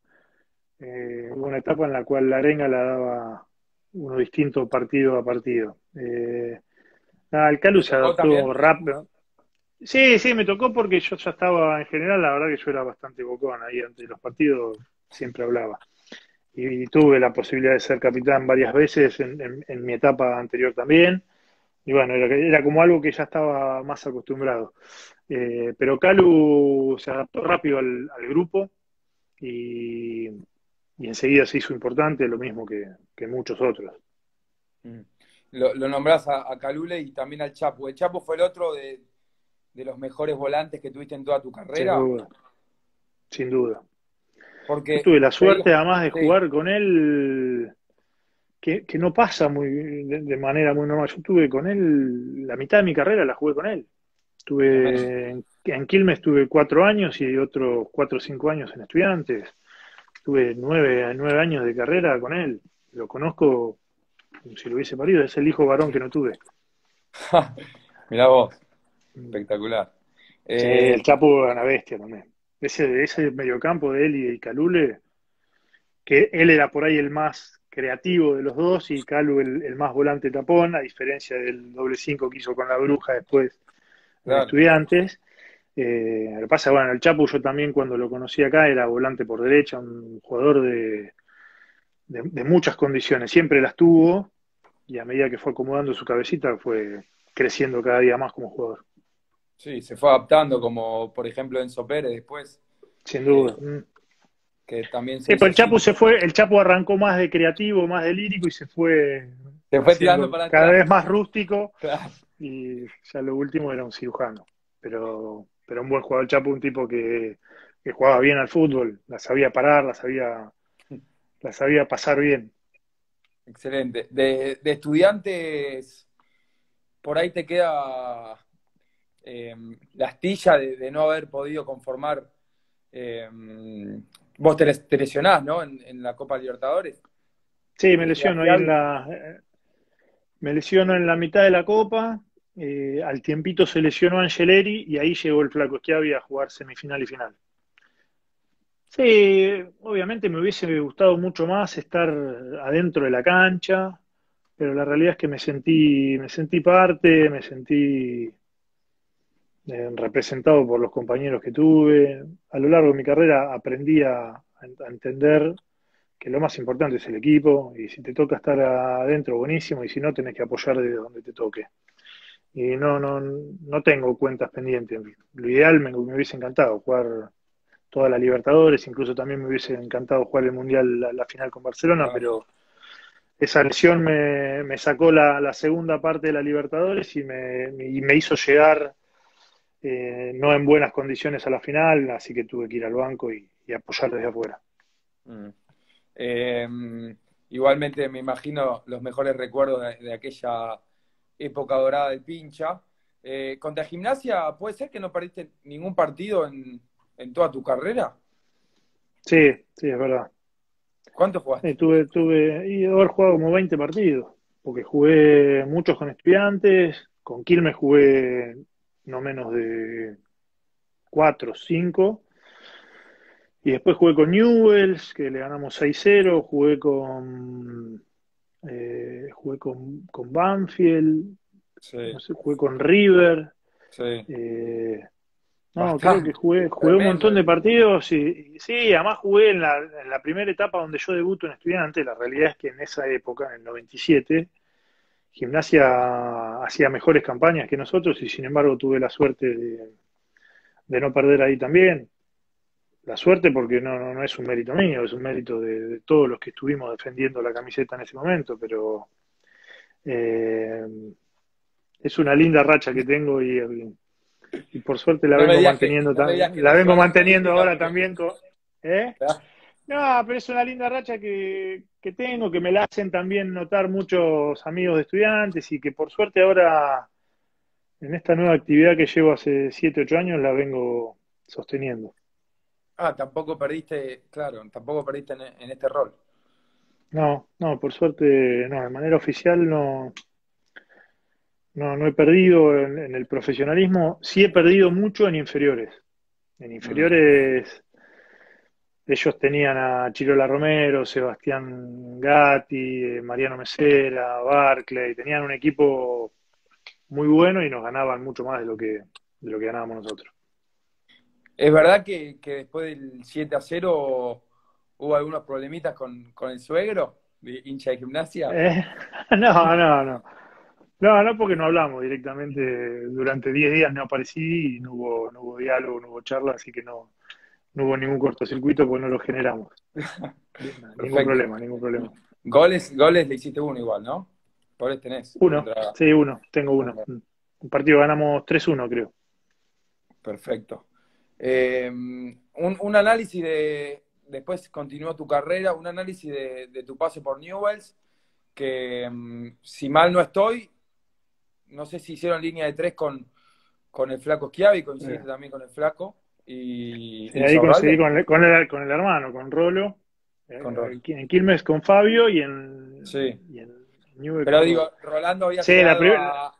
hubo una etapa en la cual la arenga la daba uno distinto partido a partido. Nada, el Calu ¿Te se tocó adaptó también? rápido. Sí, sí, me tocó porque yo ya estaba, en general, la verdad que yo era bastante bocón ahí ante los partidos, siempre hablaba. Y tuve la posibilidad de ser capitán varias veces en mi etapa anterior también. Y bueno, era como algo que ya estaba más acostumbrado. Pero Calu se adaptó rápido al grupo y, y enseguida se hizo importante, lo mismo que muchos otros. Mm. Lo nombrás a Calule y también al Chapo. ¿El Chapo fue el otro de los mejores volantes que tuviste en toda tu Sin carrera? duda, sin duda. Yo Porque tuve la te suerte, digo, además de sí, jugar con él, que no pasa de manera muy normal. Yo tuve con él, la mitad de mi carrera la jugué con él. tremendo. En Quilmes tuve 4 años y otros 4 o 5 años en Estudiantes. Tuve 9 años de carrera con él. Lo conozco como si lo hubiese parido. Es el hijo varón que no tuve. Mirá vos, espectacular. Sí, Eh, el Chapo era una bestia también. Ese mediocampo de él y de Calule, que él era por ahí el más creativo de los dos y Calu el más volante tapón, a diferencia del doble cinco que hizo con la Bruja después en claro, Estudiantes. Lo que pasa, bueno, el Chapu yo también cuando lo conocí acá era volante por derecha, un jugador de muchas condiciones, siempre las tuvo y a medida que fue acomodando su cabecita fue creciendo cada día más como jugador, sí, se fue adaptando, como por ejemplo Enzo Pérez después, sin que, duda. Mm. que también se Sí, pues hizo cinco. El Chapu arrancó más de creativo, más de lírico y se fue Se fue tirando haciendo para cada atrás. vez más rústico Claro. y ya lo último era un cirujano. Pero un buen jugador, el Chapo, un tipo que jugaba bien al fútbol, la sabía parar, la sabía pasar bien. Excelente. De estudiantes, por ahí te queda eh, la astilla de no haber podido conformar. eh, Vos te lesionás, ¿no? En la Copa Libertadores. Sí, ¿Te queda ahí fiable? me lesiono en la mitad de la Copa, al tiempito se lesionó Angeleri y ahí llegó el Flaco Schiavi a jugar semifinal y final. Sí, obviamente me hubiese gustado mucho más estar adentro de la cancha, pero la realidad es que me sentí parte, me sentí representado por los compañeros que tuve. A lo largo de mi carrera aprendí a entender que lo más importante es el equipo y si te toca estar adentro, buenísimo, y si no, tenés que apoyar desde donde te toque. Y no tengo cuentas pendientes. Lo ideal me hubiese encantado jugar toda la Libertadores, incluso también me hubiese encantado jugar el Mundial, la final con Barcelona, Claro. pero esa lesión me sacó la segunda parte de la Libertadores y me hizo llegar no en buenas condiciones a la final, así que tuve que ir al banco y apoyar desde afuera. Mm. Eh, Igualmente me imagino los mejores recuerdos de aquella época dorada del pincha. Contra Gimnasia, ¿puede ser que no perdiste ningún partido en toda tu carrera? Sí, sí, es verdad. ¿Cuánto jugaste? Y haber jugado como 20 partidos, porque jugué muchos con Estudiantes, con Quilmes jugué no menos de 4 o 5, y después jugué con Newells, que le ganamos 6-0, jugué con Banfield, no Sí, sé, jugué con River. sí. eh, no, creo que Bastante. jugué un Tremendo. montón de partidos y sí, además jugué en la primera etapa donde yo debuto en Estudiante. La realidad es que en esa época, en el 97, Gimnasia hacía mejores campañas que nosotros y sin embargo tuve la suerte de no perder ahí también. La suerte porque no es un mérito mío, es un mérito de todos los que estuvimos defendiendo la camiseta en ese momento, pero eh, es una linda racha que tengo y por suerte la No me vengo digas manteniendo, no me digas que la no vengo lleva la manteniendo estadística ahora porque. también ¿eh? ¿Verdad? No, pero es una linda racha que tengo, que me la hacen también notar muchos amigos de estudiantes y que por suerte ahora en esta nueva actividad que llevo hace 7 8 años la vengo sosteniendo. Ah, tampoco perdiste, claro, tampoco perdiste en este rol. No, no, por suerte no, de manera oficial no he perdido en el profesionalismo, sí he perdido mucho en inferiores. En Mm. inferiores ellos tenían a Chirola Romero, Sebastián Gatti, Mariano Mesera, Barclay, tenían un equipo muy bueno y nos ganaban mucho más de lo que ganábamos nosotros. Es verdad que después del 7-0 hubo algunos problemitas con el suegro, de hincha de Gimnasia. Eh, no, no, no. No, no porque no hablamos directamente. Durante 10 días no aparecí y no hubo diálogo, no hubo charla, así que no hubo ningún cortocircuito porque no lo generamos. Ningún Perfecto. problema, ningún problema. Goles le hiciste uno igual, ¿no? Goles tenés Uno, contra. sí, uno, tengo uno. Un partido ganamos 3-1 creo. Perfecto. Un análisis después continuó tu carrera, un análisis de tu paso por Newells, que si mal no estoy, no sé si hicieron línea de tres con el Flaco Schiavi, Eh, coincidiste también con el Flaco, y sí, ahí coincidí Insaurralde, con el hermano, con Rolo, con Rol. en Quilmes con Fabio Sí. y en Newell Pero con digo, Rolo. Rolando había Sí, llegado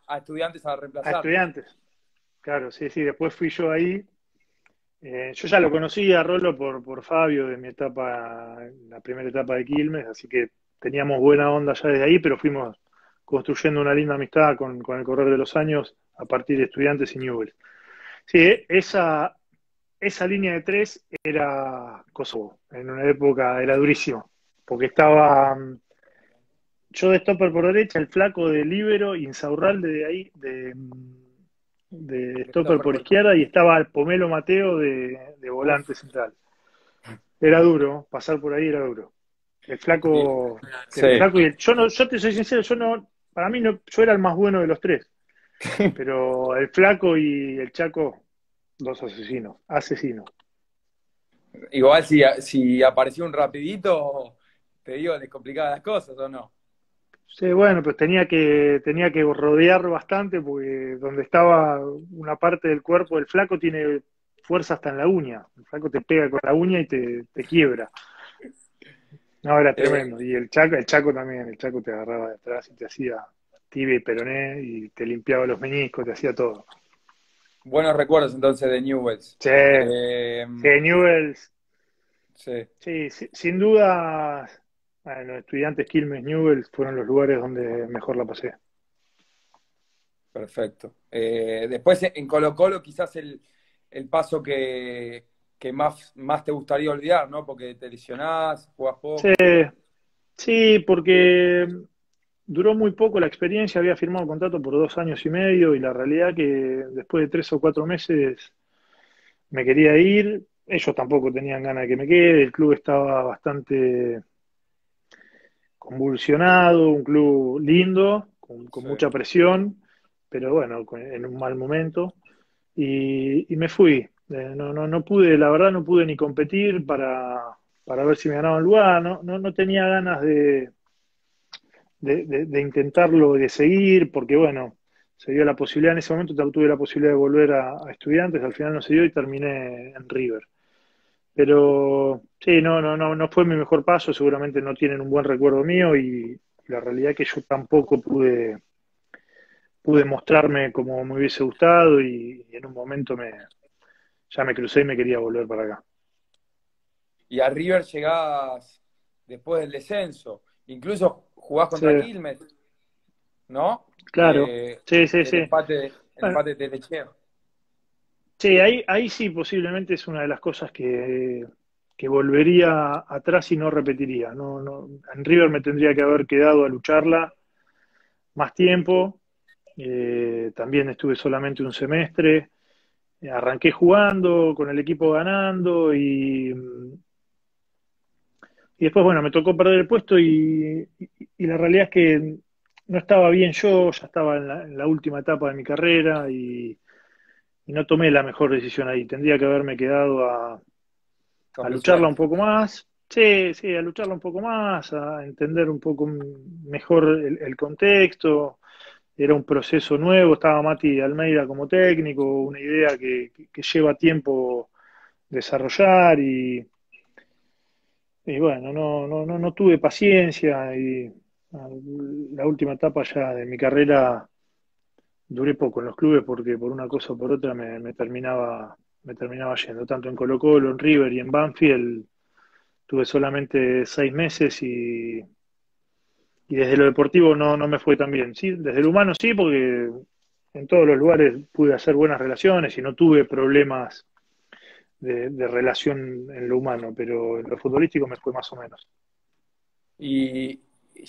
a Estudiantes a a reemplazarte. estudiantes, claro, sí, sí, después fui yo ahí. Yo ya lo conocía a Rolo por Fabio de mi etapa, la primera etapa de Quilmes, así que teníamos buena onda ya desde ahí, pero fuimos construyendo una linda amistad con el correr de los años a partir de estudiantes y Newell. Sí, esa línea de tres era Kosovo. En una época era durísimo. Porque estaba yo de stopper por derecha, el flaco de líbero, Insaurralde de ahí, de stopper Christopher por Colón. izquierda, y estaba el Pomelo Mateo de volante Uf, central. Era duro, pasar por ahí era duro. El sí. flaco, el Sí. flaco y el, yo no, yo te soy sincero, para mí no, yo era el más bueno de los tres, pero el flaco y el Chaco, dos asesinos. Igual si apareció un rapidito, te digo, les complicaba las cosas, ¿o no? Sí, bueno, pues tenía que rodear bastante porque donde estaba una parte del cuerpo, el flaco tiene fuerza hasta en la uña. El flaco te pega con la uña y te quiebra. No, era Eh, tremendo. Y el Chaco también, el Chaco te agarraba de atrás y te hacía tibia y peroné y te limpiaba los meniscos, te hacía todo. Buenos recuerdos entonces de Newells. Sí, Eh, sí, Newells, sí, sí, sin duda, los estudiantes Quilmes Newells fueron los lugares donde mejor la pasé. perfecto. Después en Colo-Colo quizás el paso que más te gustaría olvidar, ¿no? Porque te lesionás, jugás Sí, poco. sí, porque duró muy poco la experiencia, había firmado contrato por 2 años y medio y la realidad que después de 3 o 4 meses me quería ir. Ellos tampoco tenían ganas de que me quede, el club estaba bastante convulsionado, un club lindo, con Sí, mucha presión, pero bueno, en un mal momento. y me fui. No pude, la verdad no pude ni competir para ver si me ganaba un lugar, no tenía ganas de intentarlo, de seguir, porque bueno, se dio la posibilidad en ese momento, tuve la posibilidad de volver a Estudiantes, al final no se dio y terminé en River. Pero sí, no fue mi mejor paso, seguramente no tienen un buen recuerdo mío y la realidad es que yo tampoco pude mostrarme como me hubiese gustado y en un momento ya me crucé y me quería volver para acá. Y a River llegás después del descenso. Incluso jugás Sí, contra Quilmes, ¿no? claro, sí, sí, sí. El Bueno, empate de Techea. sí, ahí sí posiblemente es una de las cosas que volvería atrás y no repetiría. En River me tendría que haber quedado a lucharla más tiempo. También estuve solamente un semestre. Arranqué jugando, con el equipo ganando y después, bueno, me tocó perder el puesto y la realidad es que no estaba bien yo, ya estaba en la última etapa de mi carrera y no tomé la mejor decisión ahí. Tendría que haberme quedado a Con lucharla suerte. un poco más. Sí, sí, a lucharla un poco más, a entender un poco mejor el contexto. Era un proceso nuevo, estaba Mati Almeida como técnico, una idea que lleva tiempo desarrollar y bueno, no tuve paciencia y la última etapa ya de mi carrera duré poco en los clubes porque por una cosa o por otra me terminaba yendo, tanto en Colo-Colo, en River y en Banfield. Tuve solamente 6 meses y desde lo deportivo no me fue tan bien. Sí, desde lo humano sí, porque en todos los lugares pude hacer buenas relaciones y no tuve problemas de relación en lo humano, pero en lo futbolístico me fue más o menos. Y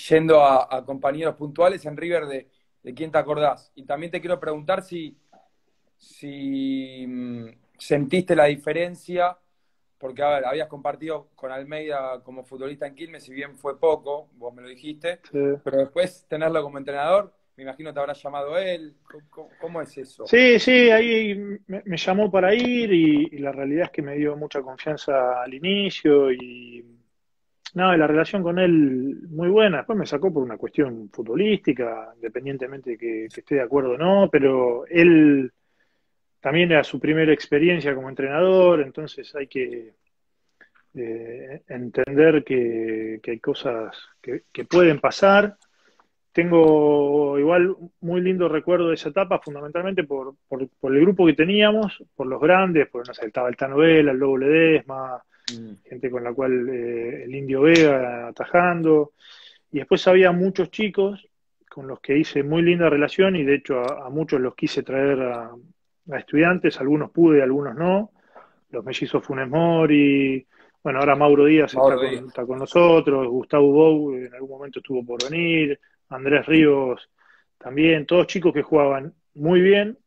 yendo a compañeros puntuales en River, de quién te acordás. Y también te quiero preguntar si sentiste la diferencia, porque a ver, habías compartido con Almeida como futbolista en Quilmes, si bien fue poco, vos me lo dijiste, Sí, pero después tenerlo como entrenador, me imagino te habrá llamado él. ¿Cómo es eso? sí, sí, ahí me llamó para ir y la realidad es que me dio mucha confianza al inicio y nada, la relación con él muy buena. Después me sacó por una cuestión futbolística, independientemente que esté de acuerdo o no, pero él también era su primera experiencia como entrenador, entonces hay que entender que hay cosas que pueden pasar. Tengo igual muy lindo recuerdo de esa etapa, fundamentalmente por el grupo que teníamos, por los grandes, por no sé, estaba el Tano Vela, el Lobo Ledesma, Mm. gente con la cual el Indio Vega atajando, y después había muchos chicos con los que hice muy linda relación y de hecho a muchos los quise traer a estudiantes, algunos pude, algunos no, los mellizos Funes Mori, bueno, ahora Mauro Díaz está Mauro con, Díaz. está con nosotros, Gustavo Bou en algún momento estuvo por venir, Andrés Ríos también, todos chicos que jugaban muy bien,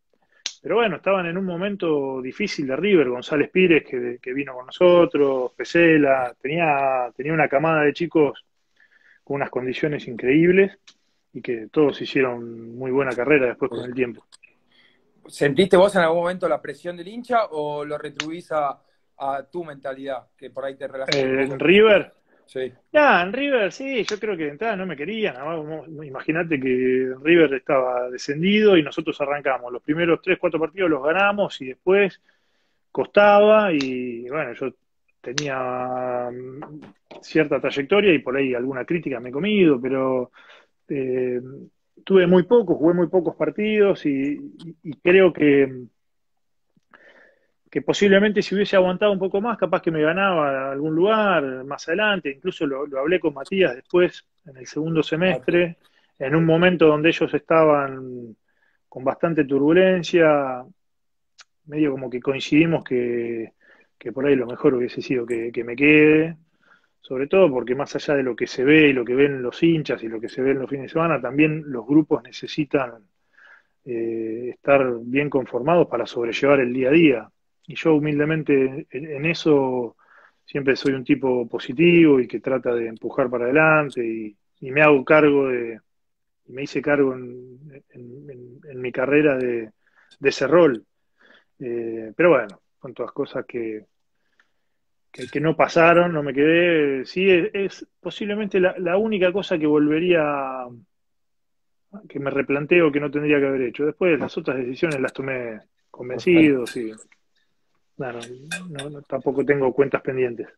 pero bueno, estaban en un momento difícil de River, González Pires que vino con nosotros, Pesela, tenía una camada de chicos con unas condiciones increíbles y que todos hicieron muy buena carrera después con el tiempo. ¿Sentiste vos en algún momento la presión del hincha o lo retribuís a tu mentalidad, que por ahí te relajaste un poco En en ese aspecto? River, Sí. ya, en River sí, yo creo que de entrada no me querían. Imagínate que River estaba descendido y nosotros arrancamos. Los primeros 3, 4 partidos los ganamos y después costaba y bueno, yo tenía cierta trayectoria y por ahí alguna crítica me he comido, pero eh, tuve muy poco, jugué muy pocos partidos y creo que posiblemente si hubiese aguantado un poco más, capaz que me ganaba algún lugar más adelante. Incluso lo hablé con Matías después, en el segundo Ah, sí. semestre, en un momento donde ellos estaban con bastante turbulencia, medio como que coincidimos que por ahí lo mejor hubiese sido que me quede, sobre todo porque más allá de lo que se ve y lo que ven los hinchas y lo que se ve en los fines de semana, también los grupos necesitan estar bien conformados para sobrellevar el día a día. Y yo humildemente en eso siempre soy un tipo positivo y que trata de empujar para adelante y me hago cargo y me hice cargo en mi carrera de ese rol. Pero bueno, son todas cosas que no pasaron, no me quedé. Sí, es posiblemente la única cosa que volvería, que me replanteo que no tendría que haber hecho. Después las otras decisiones las tomé Perfecto. convencido, sí. No, tampoco tengo cuentas pendientes.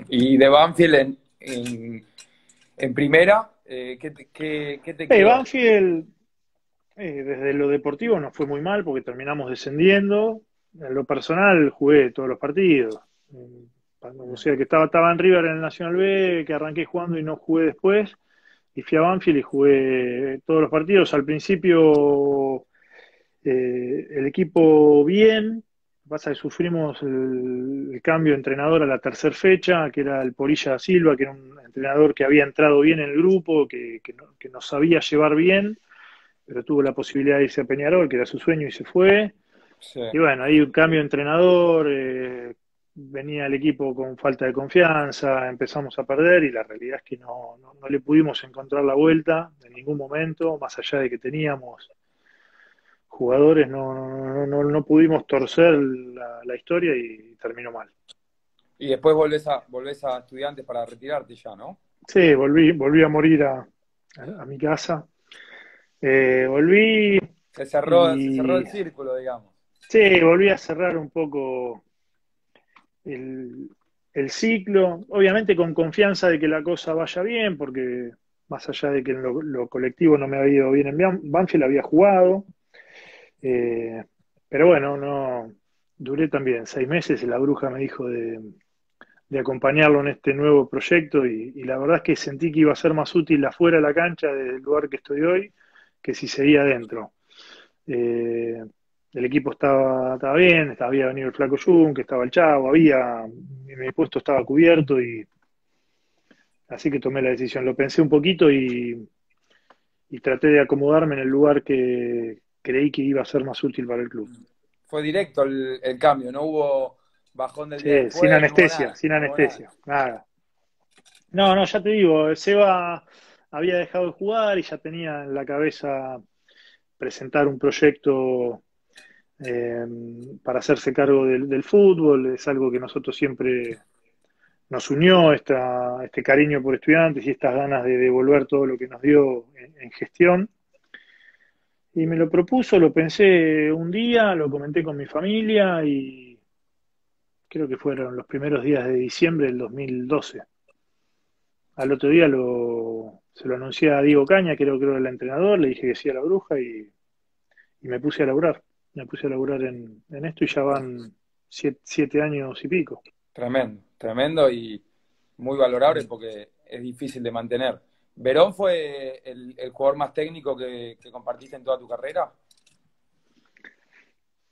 Y de Banfield en primera, ¿qué te quedó? Banfield, desde lo deportivo nos fue muy mal porque terminamos descendiendo. En lo personal jugué todos los partidos. O sea que estaba en River en el Nacional B, que arranqué jugando y no jugué después. Y fui a Banfield y jugué todos los partidos. Al principio el equipo bien. Lo que pasa es que sufrimos el cambio de entrenador a la tercera fecha, que era el Porilla da Silva, que era un entrenador que había entrado bien en el grupo, que nos sabía llevar bien, pero tuvo la posibilidad de irse a Peñarol, que era su sueño, y se fue. Sí. Y bueno, ahí un cambio de entrenador, venía el equipo con falta de confianza, empezamos a perder y la realidad es que no le pudimos encontrar la vuelta en ningún momento, más allá de que teníamos jugadores, no pudimos torcer la historia y terminó mal. Y después volvés a Estudiantes para retirarte ya, ¿no? Sí, volví a morir a mi casa. Volví Se cerró y el círculo, digamos. sí, volví a cerrar un poco el, el ciclo, obviamente con confianza de que la cosa vaya bien, porque más allá de que en lo colectivo no me había ido bien en Banfield, había jugado, eh, pero bueno, no duré también 6 meses y la bruja me dijo de acompañarlo en este nuevo proyecto y la verdad es que sentí que iba a ser más útil afuera de la cancha del lugar que estoy hoy que si seguía adentro. Eh, el equipo estaba bien, había venido el Flaco Jun, que estaba el Chavo, mi puesto estaba cubierto y así que tomé la decisión. Lo pensé un poquito y traté de acomodarme en el lugar que creí que iba a ser más útil para el club. Fue directo el cambio, no hubo bajón del día Sí, después, no hubo nada, sin no hubo nada. anestesia, nada. No, ya te digo, Seba había dejado de jugar y ya tenía en la cabeza presentar un proyecto eh, para hacerse cargo del fútbol. Es algo que nosotros siempre nos unió, este cariño por estudiantes y estas ganas de devolver todo lo que nos dio en gestión. Y me lo propuso, lo pensé un día, lo comenté con mi familia y creo que fueron los primeros días de diciembre del 2012. Al otro día se lo anuncié a Diego Caña, que era el entrenador, le dije que sí a la bruja y me puse a laburar. Me puse a laburar en esto y ya van 7 años y pico. Tremendo, tremendo y muy valorable porque es difícil de mantener. ¿Verón fue el jugador más técnico que compartiste en toda tu carrera?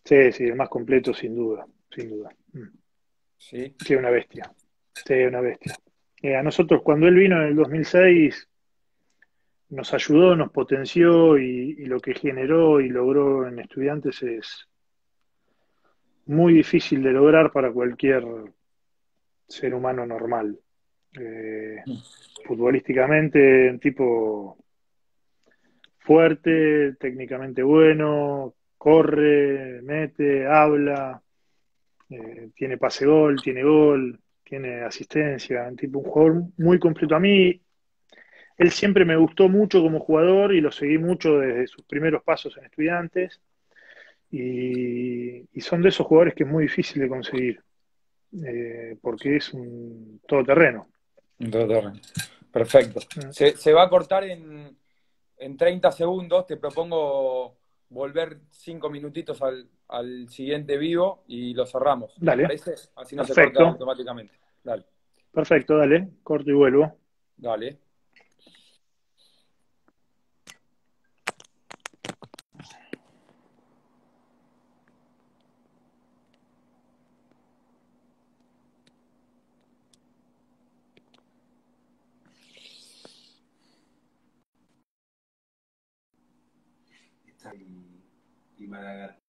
Sí, sí, el más completo sin duda, sin duda. Sí. Sí, una bestia. Sí, una bestia. A nosotros cuando él vino en el 2006 nos ayudó, nos potenció y lo que generó y logró en estudiantes es muy difícil de lograr para cualquier ser humano normal. Eh, Futbolísticamente, un tipo fuerte, técnicamente bueno, corre, mete, habla, tiene pase gol, tiene asistencia, un tipo, un jugador muy completo. A mí, él siempre me gustó mucho como jugador y lo seguí mucho desde sus primeros pasos en Estudiantes y son de esos jugadores que es muy difícil de conseguir porque es un todoterreno. En todo terreno. Perfecto. Se va a cortar en 30 segundos. Te propongo volver 5 minutitos al siguiente vivo y lo cerramos. ¿Te Dale, parece? Así no se corta perfecto, automáticamente. Dale, perfecto, dale, corto y vuelvo. dale. Y Madagascar.